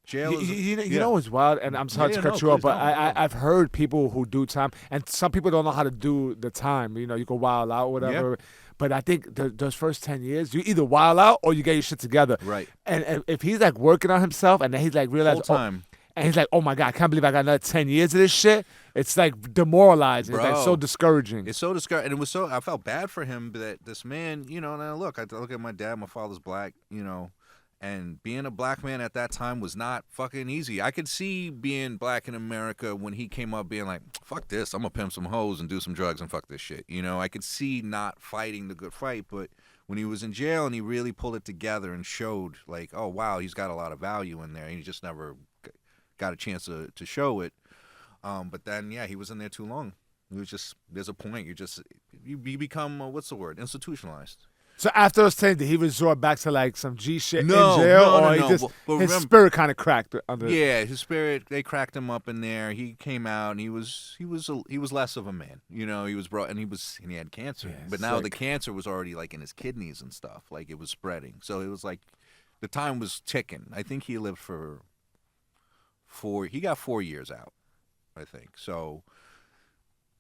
Speaker 2: jail is...
Speaker 3: You know what's wild, and I'm sorry to cut you off, but I've heard people who do time, and some people don't know how to do the time. You go wild out, whatever.
Speaker 2: Yeah.
Speaker 3: But I think those first 10 years, you either wild out or you get your shit together.
Speaker 2: Right.
Speaker 3: And if he's like working on himself, and then he's like realizing,
Speaker 2: Full time.
Speaker 3: and he's like, oh my God, I can't believe I got another 10 years of this shit. It's like demoralizing.
Speaker 2: Bro,
Speaker 3: it's like so discouraging.
Speaker 2: It's so discouraging. And it was so, I felt bad for him that this man, now look, I look at my dad, my father's black, and being a black man at that time was not fucking easy. I could see being black in America when he came up being like, fuck this, I'm gonna pimp some hoes and do some drugs and fuck this shit. I could see not fighting the good fight, but when he was in jail and he really pulled it together and showed like, oh wow, he's got a lot of value in there, and he just never got a chance to show it. But then, yeah, he was in there too long. It was just, there's a point, you become, what's the word, institutionalized.
Speaker 3: So after those 10, did he resort back to like some G shit in
Speaker 2: No,
Speaker 3: jail?
Speaker 2: no,
Speaker 3: or
Speaker 2: no,
Speaker 3: he just,
Speaker 2: but
Speaker 3: his
Speaker 2: remember-
Speaker 3: spirit kind of cracked under
Speaker 2: Yeah, his spirit, they cracked him up in there. He came out and he was less of a man. He was brought, and he had cancer.
Speaker 3: Yeah,
Speaker 2: but now the
Speaker 3: sick.
Speaker 2: cancer was already like in his kidneys and stuff. Like, it was spreading. So it was like the time was ticking. I think he lived he got 4 years out, I think. So,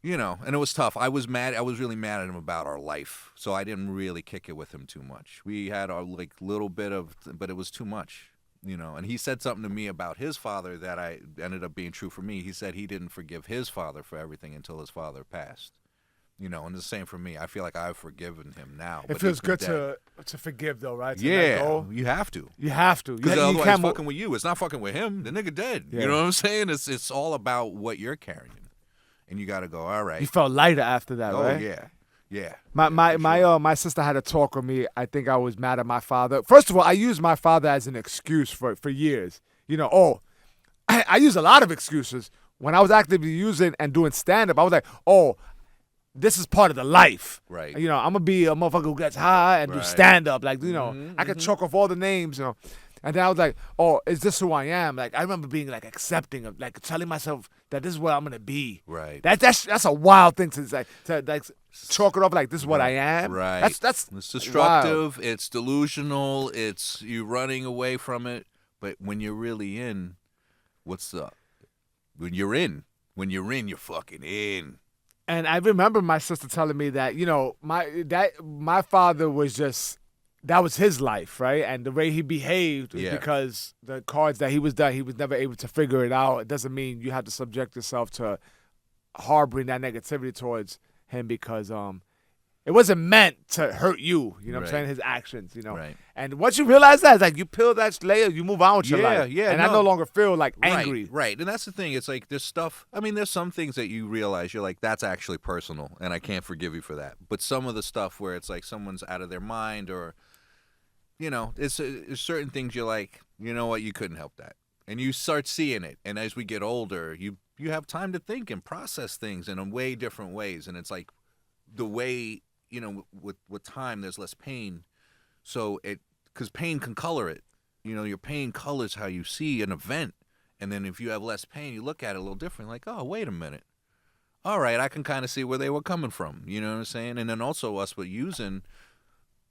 Speaker 2: and it was tough. I was really mad at him about our life. So I didn't really kick it with him too much. We had our like little bit of, but it was too much. And he said something to me about his father that I ended up being true for me. He said he didn't forgive his father for everything until his father passed. And the same for me. I feel like I've forgiven him now.
Speaker 3: It feels good to forgive, though, right? To let
Speaker 2: Yeah,
Speaker 3: go.
Speaker 2: you have to.
Speaker 3: You have to.
Speaker 2: Because
Speaker 3: You
Speaker 2: otherwise,
Speaker 3: can't
Speaker 2: fucking with you. It's not fucking with him. The nigga dead.
Speaker 3: Yeah.
Speaker 2: You know what I'm saying? It's all about what you're carrying, and you got to go. All right.
Speaker 3: You felt lighter after that,
Speaker 2: Oh
Speaker 3: right?
Speaker 2: yeah.
Speaker 3: My sister had a talk with me. I think I was mad at my father. First of all, I used my father as an excuse for years. I use a lot of excuses. When I was actively using and doing stand-up, I was like, this is part of the life.
Speaker 2: Right.
Speaker 3: I'm going to be a motherfucker who gets high and do
Speaker 2: Right.
Speaker 3: stand-up. Like, I could chalk off all the names, And then I was like, is this who I am? Like, I remember being, like, accepting of, like, telling myself that this is what I'm going to be.
Speaker 2: Right.
Speaker 3: That's a wild thing to chalk it off like this is what I am.
Speaker 2: Right.
Speaker 3: That's
Speaker 2: it's destructive. Wild. It's delusional. It's you running away from it. But when you're really in, when you're in, you're fucking in.
Speaker 3: And I remember my sister telling me that, my father was just, that was his life, right? And the way he behaved was because the cards that he was dealt, he was never able to figure it out. It doesn't mean you have to subject yourself to harboring that negativity towards him because It wasn't meant to hurt you. You know what I'm
Speaker 2: Right.
Speaker 3: saying? His actions, you know.
Speaker 2: Right.
Speaker 3: And once you realize that, it's like you peel that layer, you move on with your life.
Speaker 2: Yeah,
Speaker 3: And I no longer feel like angry.
Speaker 2: Right. And that's the thing. It's like there's stuff. I mean, there's some things that you realize you're like, that's actually personal, and I can't forgive you for that. But some of the stuff where it's like someone's out of their mind, or, you know, it's certain things you're like, you know what, you couldn't help that. And you start seeing it. And as we get older, you have time to think and process things in a way different ways. And it's like the way, you know, with time, there's less pain. So because pain can color it. You know, your pain colors how you see an event. And then if you have less pain, you look at it a little different. Like, oh, wait a minute. All right, I can kind of see where they were coming from. You know what I'm saying? And then also us, we're using,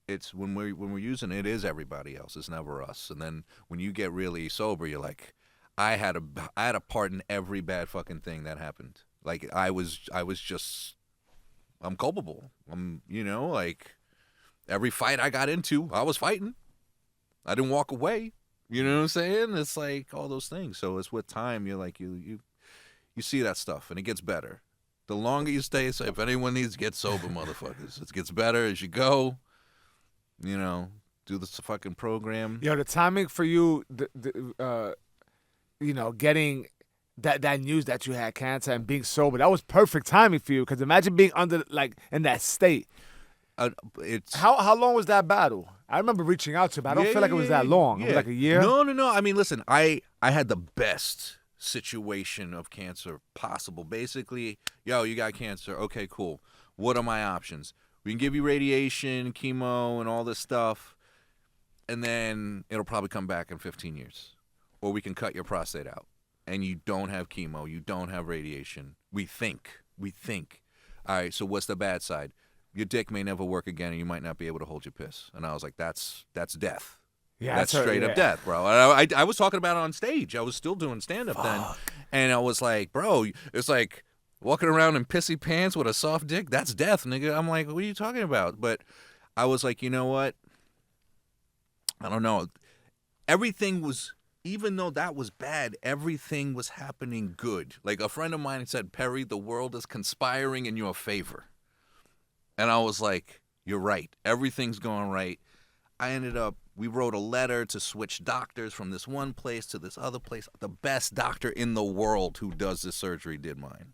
Speaker 2: it's when we're using it is everybody else. It's never us. And then when you get really sober, you're like, I had a part in every bad fucking thing that happened. Like I was just, I'm culpable. You know, like every fight I got into, I was fighting. I didn't walk away. You know what I'm saying? It's like all those things. So it's with time, you're like, you see that stuff, and it gets better. The longer you stay, so if anyone needs to get sober, motherfuckers, it gets better as you go. You know, do this fucking program.
Speaker 3: Yo, the timing for you, you know, getting that news that you had cancer and being sober, that was perfect timing for you. Because imagine being under, like, in that state.
Speaker 2: It's
Speaker 3: How long was that battle? I remember reaching out to you, but I don't feel like it was that long. It was like a year.
Speaker 2: No. I mean, listen, I had the best situation of cancer possible. Basically, yo, you got cancer. Okay, cool. What are my options? We can give you radiation, chemo, and all this stuff, and then it'll probably come back in 15 years. Or we can cut your prostate out, and you don't have chemo, you don't have radiation. We think. All right, so what's the bad side? Your dick may never work again, and you might not be able to hold your piss. And I was like, that's death.
Speaker 3: Yeah,
Speaker 2: that's straight up death, bro. I was talking about it on stage. I was still doing stand-up then. And I was like, bro, it's like walking around in pissy pants with a soft dick. That's death, nigga. I'm like, what are you talking about? But I was like, you know what? I don't know. Everything was, even though that was bad, everything was happening good. Like a friend of mine said, Perry, the world is conspiring in your favor. And I was like, you're right. Everything's going right. We wrote a letter to switch doctors from this one place to this other place. The best doctor in the world who does this surgery did mine.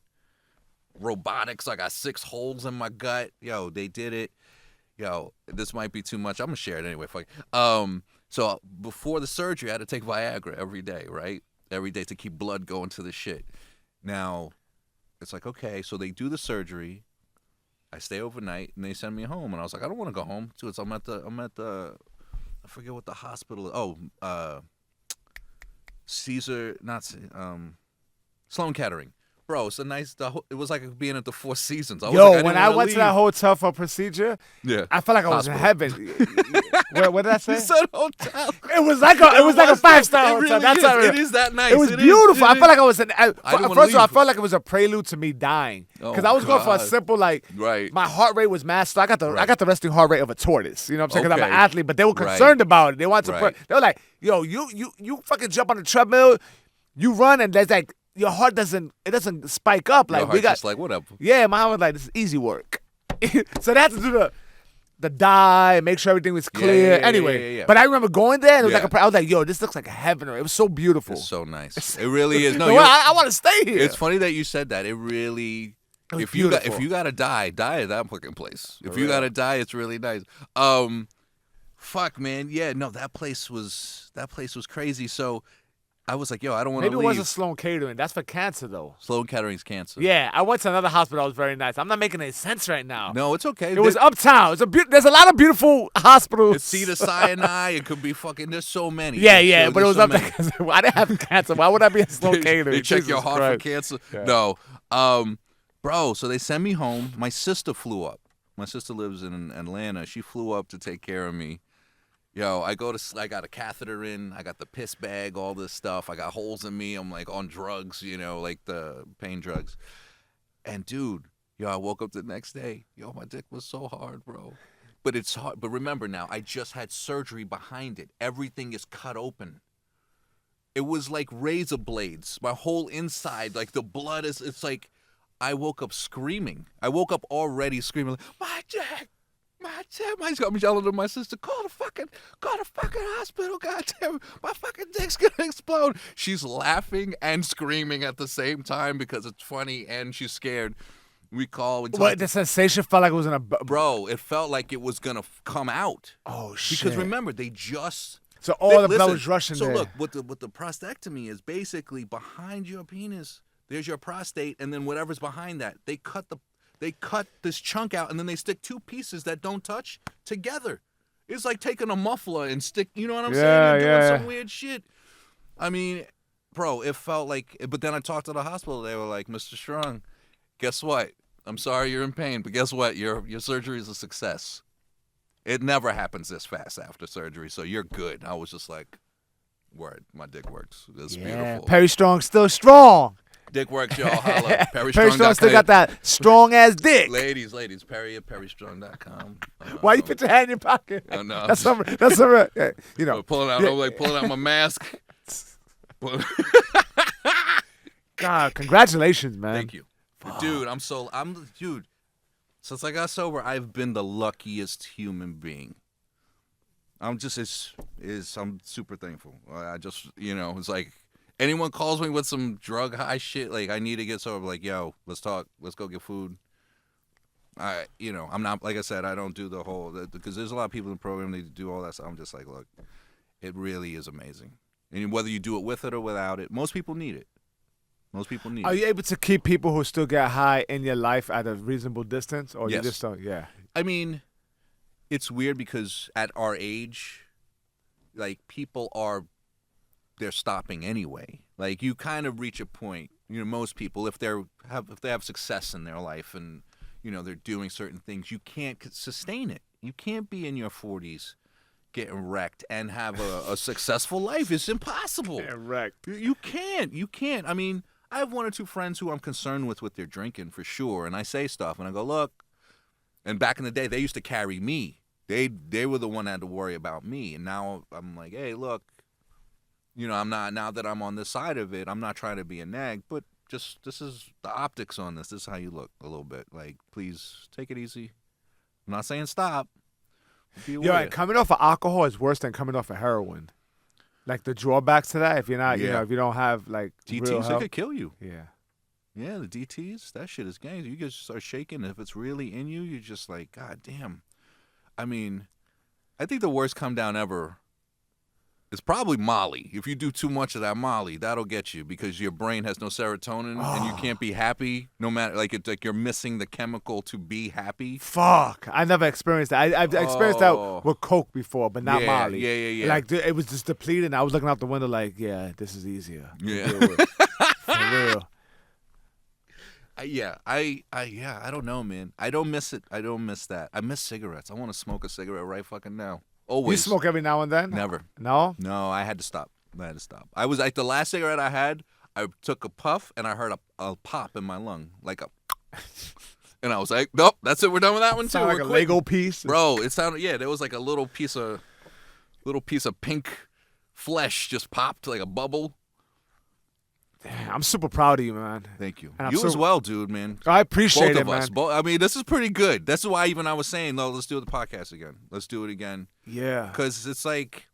Speaker 2: Robotics, I got 6 holes in my gut. Yo, they did it. Yo, this might be too much. I'm going to share it anyway. So before the surgery, I had to take Viagra every day, right? Every day to keep blood going to the shit. Now, it's like, okay, so they do the surgery. I stay overnight, and they send me home. And I was like, I don't want to go home. So I'm at the, I forget what the hospital is. Oh, Sloan Kettering. Bro, it's a nice, it was like being at the Four Seasons. I
Speaker 3: When I went to that hotel for a procedure, I felt like I was in heaven. What did I say?
Speaker 2: You said hotel.
Speaker 3: It was like a 5-star hotel.
Speaker 2: Really
Speaker 3: That's
Speaker 2: is. It is that nice.
Speaker 3: It was beautiful. I felt like I was in.
Speaker 2: didn't wanna
Speaker 3: First of all, I
Speaker 2: leave.
Speaker 3: felt like it was a prelude to me dying because I was going for a simple
Speaker 2: Right.
Speaker 3: My heart rate was masked. So I got the resting heart rate of a tortoise. You know what I'm saying? Because I'm an
Speaker 2: Okay.
Speaker 3: athlete, but they were concerned about it. They wanted to.
Speaker 2: Right.
Speaker 3: They were like, "Yo, you fucking jump on the treadmill, you run, and there's like your heart doesn't spike up. Like
Speaker 2: Your
Speaker 3: we
Speaker 2: heart's
Speaker 3: got
Speaker 2: just like, whatever.
Speaker 3: Yeah, my heart was like, this is easy work. So they had to do the dye, make sure everything was clear. Anyway, but I remember going there, and it was like I was like, yo, this looks like heaven. It was so beautiful.
Speaker 2: It's so nice. It really is. No,
Speaker 3: I want to stay here.
Speaker 2: It's funny that you said that. It really.
Speaker 3: was
Speaker 2: If you
Speaker 3: beautiful.
Speaker 2: gotta die at that fucking place. If you gotta die, it's really nice. Fuck, man. Yeah, no, that place was crazy. So I was like, yo, I don't want to
Speaker 3: Maybe
Speaker 2: leave.
Speaker 3: it wasn't Sloan Catering. That's for cancer, though.
Speaker 2: Sloan Kettering's cancer.
Speaker 3: Yeah, I went to another hospital that was very nice. I'm not making any sense right now.
Speaker 2: No, it's okay.
Speaker 3: It was uptown. There's a lot of beautiful hospitals.
Speaker 2: It's Cedar Sinai. It could be fucking. There's so many.
Speaker 3: Yeah, but it
Speaker 2: There's
Speaker 3: was
Speaker 2: so
Speaker 3: up there
Speaker 2: many.
Speaker 3: 'cause I didn't have cancer. Why would I be at Sloan Catering?
Speaker 2: They check your
Speaker 3: Jesus
Speaker 2: heart
Speaker 3: Christ.
Speaker 2: for cancer.
Speaker 3: Yeah.
Speaker 2: No. Bro, so they send me home. My sister flew up. My sister lives in Atlanta. She flew up to take care of me. Yo, I got a catheter in. I got the piss bag, all this stuff. I got holes in me. I'm like on drugs, like the pain drugs. And dude, I woke up the next day. Yo, my dick was so hard, bro. But it's hard. But remember now, I just had surgery behind it. Everything is cut open. It was like razor blades. My whole inside, like the blood it's like I woke up screaming. I woke up already screaming, like, my dick. I'm yelling to my sister, call the fucking hospital, goddamn, my fucking dick's gonna explode. She's laughing and screaming at the same time because it's funny and she's scared. We call.
Speaker 3: What, the sensation felt like it was in a...
Speaker 2: Bro, it felt like it was gonna come out.
Speaker 3: Oh, shit.
Speaker 2: Because remember, they just...
Speaker 3: So all the blood was rushing
Speaker 2: so
Speaker 3: there.
Speaker 2: So look, what the prostatectomy is, basically behind your penis, there's your prostate, and then whatever's behind that, they cut this chunk out, and then they stick two pieces that don't touch together. It's like taking a muffler and stick, you know what I'm saying? You're doing some weird shit. I mean, bro, it felt like, but then I talked to the hospital. They were like, Mr. Strong, guess what? I'm sorry you're in pain, but guess what? Your surgery is a success. It never happens this fast after surgery, so you're good. I was just like, word, my dick works. It's beautiful.
Speaker 3: Perry Strong still strong.
Speaker 2: Dick works, y'all. Holla.
Speaker 3: Perry Strong still got that strong ass dick.
Speaker 2: Ladies, Perry at perrystrong.com.
Speaker 3: Why you put your hand in your pocket?
Speaker 2: Oh, no.
Speaker 3: That's some you know.
Speaker 2: Pulling out my mask.
Speaker 3: God, congratulations, man.
Speaker 2: Thank you. Dude, dude, since I got sober, I've been the luckiest human being. I'm super thankful. I just, it's like, anyone calls me with some drug high shit, like I need to get sober, like, yo, let's talk, let's go get food. I'm not, like I said, I don't do the whole, because there's a lot of people in the program that do all that stuff. I'm just like, look, it really is amazing. And whether you do it with it or without it, most people need it. Are
Speaker 3: you able to keep people who still get high in your life at a reasonable distance, or
Speaker 2: yes.
Speaker 3: You just don't? Yeah.
Speaker 2: I mean, it's weird because at our age, like, they're stopping anyway. Like, you kind of reach a point, most people, if they have success in their life and, they're doing certain things, you can't sustain it. You can't be in your 40s getting wrecked and have a successful life. It's impossible.
Speaker 3: Getting wrecked.
Speaker 2: You can't. I mean, I have one or two friends who I'm concerned with their drinking for sure, and I say stuff, and I go, look, and back in the day, they used to carry me. They were the one that had to worry about me, and now I'm like, hey, look, I'm not, now that I'm on this side of it, I'm not trying to be a nag, but just, this is the optics on this. This is how you look a little bit. Like, please take it easy. I'm not saying stop. Be aware.
Speaker 3: And coming off of alcohol is worse than coming off of heroin. Like, the drawbacks to that, if you're not, if you don't have, like,
Speaker 2: DTs, they could kill you.
Speaker 3: Yeah.
Speaker 2: Yeah, the DTs, that shit is gangs. You just start shaking. If it's really in you, you're just like, God damn. I mean, I think the worst come down ever is probably Molly. If you do too much of that Molly, that'll get you because your brain has no serotonin and you can't be happy no matter, like, it's like you're missing the chemical to be happy.
Speaker 3: Fuck. I never experienced that. I've experienced that with Coke before, but not Molly.
Speaker 2: Yeah.
Speaker 3: Like, it was just depleted. I was looking out the window like, yeah, this is easier.
Speaker 2: Yeah.
Speaker 3: For real.
Speaker 2: I don't know, man. I don't miss it. I don't miss that. I miss cigarettes. I want to smoke a cigarette right fucking now. Always.
Speaker 3: You smoke every now and then?
Speaker 2: Never.
Speaker 3: No?
Speaker 2: No, I had to stop. I was like, the last cigarette I had, I took a puff and I heard a pop in my lung, like a, and I was like, nope, that's it. We're done with that one too.
Speaker 3: Sound like a Lego piece,
Speaker 2: bro. It sounded, there was like a little piece of pink flesh just popped like a bubble.
Speaker 3: Damn, I'm super proud of you, man.
Speaker 2: Thank you.
Speaker 3: And
Speaker 2: You as well, dude, man.
Speaker 3: I appreciate
Speaker 2: Both
Speaker 3: it,
Speaker 2: of us.
Speaker 3: man.
Speaker 2: I mean, this is pretty good. That's why even I was saying, no, let's do the podcast again. Let's do it again.
Speaker 3: Yeah.
Speaker 2: Because it's like,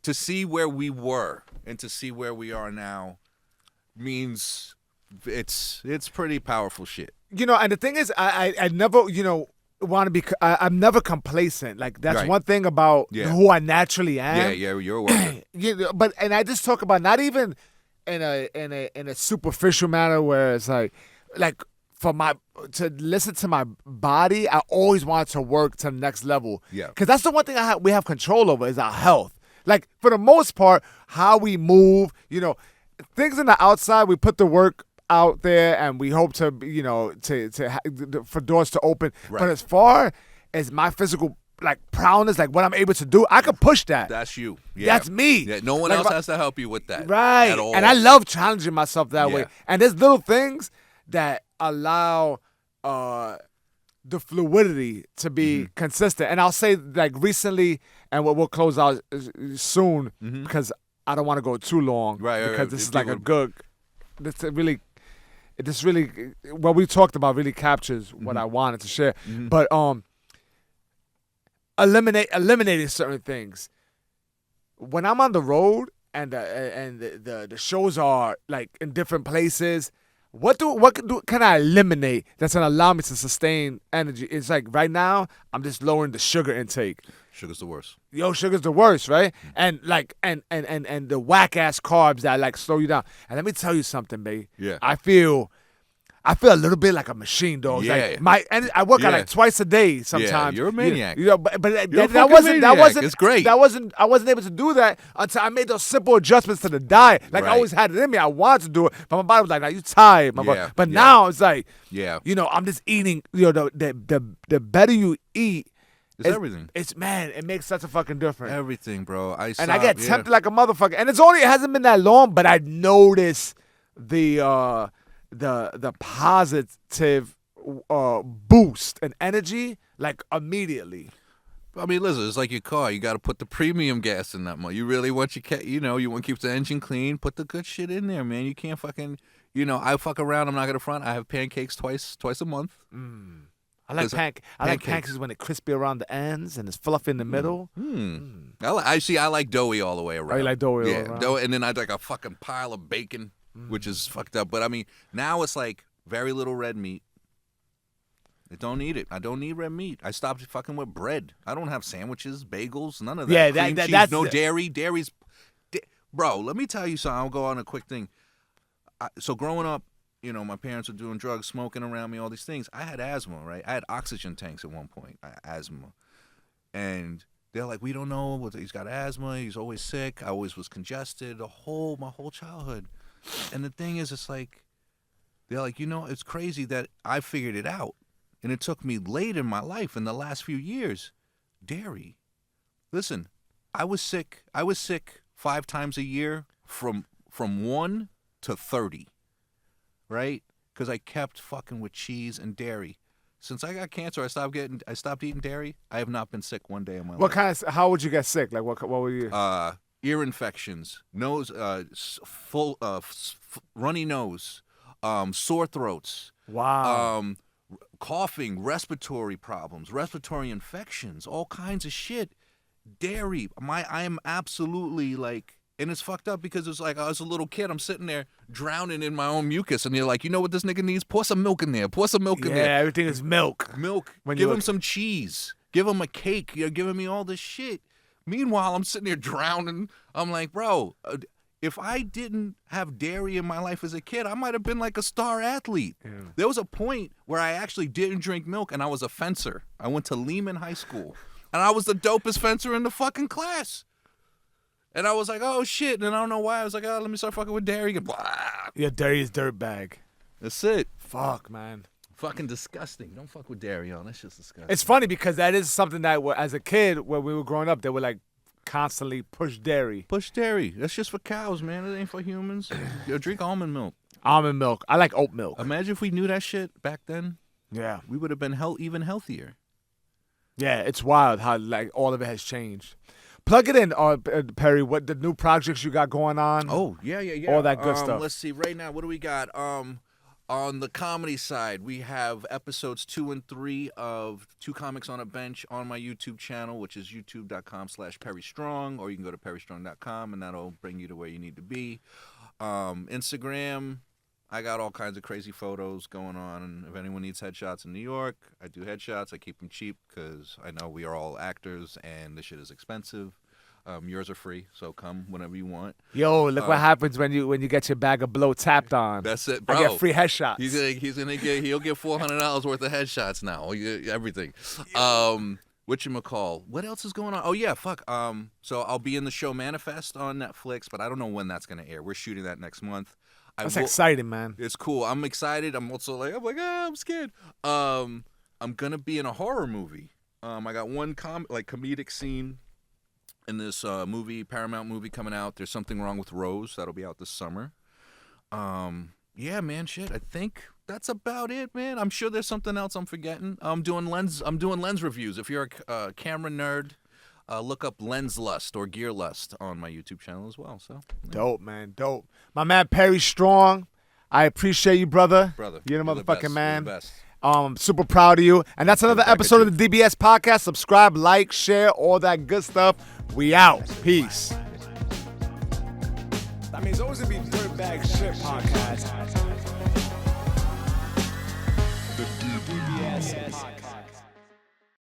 Speaker 2: to see where we were and to see where we are now means it's pretty powerful shit.
Speaker 3: And the thing is, I never, want to be, I'm never complacent. Like, that's one thing about who I naturally am.
Speaker 2: Yeah, you're aware.
Speaker 3: And I just talk about not even in a superficial manner where it's like to listen to my body, I always want to work to the next level.
Speaker 2: Yeah.
Speaker 3: Because that's the one thing we have control over is our health. Like, for the most part, how we move, things in the outside, we put the work out there and we hope to, for doors to open.
Speaker 2: Right.
Speaker 3: But as far as my physical, like, prowess, like what I'm able to do, I can push that.
Speaker 2: That's you. Yeah.
Speaker 3: That's me.
Speaker 2: Yeah, no one else has to help you with that.
Speaker 3: Right.
Speaker 2: At all.
Speaker 3: And I love challenging myself that way. And there's little things that allow the fluidity to be consistent. And I'll say, like, recently, and we'll close out soon because I don't want to go too long.
Speaker 2: Right.
Speaker 3: Because this is like a good. This really, it just really what we talked about really captures what I wanted to share. But eliminating certain things. When I'm on the road and the shows are like in different places, what can I eliminate that's gonna allow me to sustain energy? It's like right now I'm just lowering the sugar intake.
Speaker 2: Sugar's the worst.
Speaker 3: Yo, sugar's the worst, right? And like and the whack ass carbs that like slow you down. And let me tell you something, babe.
Speaker 2: Yeah.
Speaker 3: I feel a little bit like a machine, dog.
Speaker 2: Yeah.
Speaker 3: Like I work out like twice a day sometimes.
Speaker 2: you're a maniac.
Speaker 3: You know, but
Speaker 2: You're a
Speaker 3: that
Speaker 2: fucking
Speaker 3: wasn't
Speaker 2: maniac. It's great.
Speaker 3: I wasn't able to do that until I made those simple adjustments to the diet. Like I
Speaker 2: Right.
Speaker 3: always had it in me. I wanted to do it, but my body was like, "Now you tired, my body." But now it's like, you know, I'm just eating. You know, the better you eat,
Speaker 2: It's everything.
Speaker 3: It's man, it makes such a fucking difference.
Speaker 2: Everything, bro. I
Speaker 3: get tempted like a motherfucker. And it hasn't been that long, but I noticed the positive boost and energy like immediately.
Speaker 2: I mean, listen, it's like your car. You got to put the premium gas in that mother. You really want you want to keep the engine clean. Put the good shit in there, man. You can't fucking, I fuck around. I'm not gonna front. I have pancakes twice a month.
Speaker 3: I like pancakes when it's crispy around the ends and it's fluffy in the middle.
Speaker 2: I like doughy all the way around.
Speaker 3: Oh, you like doughy all around?
Speaker 2: Dough, and then I like a fucking pile of bacon, which is fucked up. But I mean, now it's like very little red meat. I don't need it. I don't need red meat. I stopped fucking with bread. I don't have sandwiches, bagels, none of that.
Speaker 3: Yeah,
Speaker 2: Cream cheese,
Speaker 3: that's
Speaker 2: no dairy. Bro, let me tell you something. I'll go on a quick thing. So growing up, my parents were doing drugs, smoking around me, all these things. I had asthma, right? I had oxygen tanks at one point. I had asthma. And they're like, we don't know. He's got asthma. He's always sick. I always was congested my whole childhood. And the thing is, it's like, they're like, it's crazy that I figured it out. And it took me late in my life, in the last few years. Dairy. Listen, I was sick 5 times a year from 1 to 30. Right? Because I kept fucking with cheese and dairy. Since I got cancer, I stopped eating dairy. I have not been sick one day in my life.
Speaker 3: How would you get sick? Like what were you?
Speaker 2: Ear infections, nose, runny nose, sore throats.
Speaker 3: Wow.
Speaker 2: Coughing, respiratory problems, respiratory infections, all kinds of shit. Dairy. I am absolutely like. And it's fucked up because it's like I was a little kid. I'm sitting there drowning in my own mucus. And you're like, you know what this nigga needs? Pour some milk in there. Pour some milk in there.
Speaker 3: Yeah, everything is milk.
Speaker 2: Give him some cheese. Give him a cake. You're giving me all this shit. Meanwhile, I'm sitting there drowning. I'm like, bro, if I didn't have dairy in my life as a kid, I might have been like a star athlete. Yeah. There was a point where I actually didn't drink milk and I was a fencer. I went to Lehman High School. And I was the dopest fencer in the fucking class. And I was like, oh, shit. And I don't know why. I was like, oh, let me start fucking with dairy. Blah.
Speaker 3: Yeah, dairy is dirtbag.
Speaker 2: That's it.
Speaker 3: Fuck, man.
Speaker 2: Fucking disgusting. Don't fuck with dairy, on. That's just disgusting.
Speaker 3: It's funny because that is something that, as a kid, when we were growing up, they would, like, constantly push dairy.
Speaker 2: Push dairy. That's just for cows, man. It ain't for humans. Drink almond milk.
Speaker 3: Almond milk. I like oat milk.
Speaker 2: Imagine if we knew that shit back then.
Speaker 3: Yeah.
Speaker 2: We would have been even healthier.
Speaker 3: Yeah, it's wild how, like, all of it has changed. Plug it in, Perry. What the new projects you got going on?
Speaker 2: Oh, yeah.
Speaker 3: All that good stuff.
Speaker 2: Let's see. Right now, what do we got? On the comedy side, we have episodes 2 and 3 of Two Comics on a Bench on my YouTube channel, which is youtube.com/PerryStrong, or you can go to perrystrong.com, and that'll bring you to where you need to be. Instagram, I got all kinds of crazy photos going on, and if anyone needs headshots in New York, I do headshots. I keep them cheap because I know we are all actors, and this shit is expensive. Yours are free, so come whenever you want.
Speaker 3: Yo, look what happens when you get your bag of blow tapped on.
Speaker 2: That's it, bro.
Speaker 3: I get free headshots.
Speaker 2: He'll get $400 worth of headshots now. Everything. Whatchamacall? What else is going on? Oh yeah, fuck. So I'll be in the show Manifest on Netflix, but I don't know when that's gonna air. We're shooting that next month.
Speaker 3: That's exciting, man.
Speaker 2: It's cool. I'm excited. I'm also like, I'm scared. I'm gonna be in a horror movie. I got one comedic scene in this Paramount movie coming out. There's Something Wrong with Rose. That'll be out this summer. Yeah, man, shit. I think that's about it, man. I'm sure there's something else I'm forgetting. I'm doing lens reviews. If you're a camera nerd, look up Lens Lust or Gear Lust on my YouTube channel as well. So
Speaker 3: dope, man, dope. My man Perry Strong. I appreciate you, brother.
Speaker 2: Brother,
Speaker 3: You're the
Speaker 2: best.
Speaker 3: motherfucking
Speaker 2: You're
Speaker 3: man.
Speaker 2: the best.
Speaker 3: I'm super proud of you. And that's another
Speaker 2: back at
Speaker 3: episode
Speaker 2: you.
Speaker 3: of the DBS podcast. Subscribe, like, share, all that good stuff. We out. Peace. I mean, it's always going to be Dirtbag Shit podcast. The DBS podcast.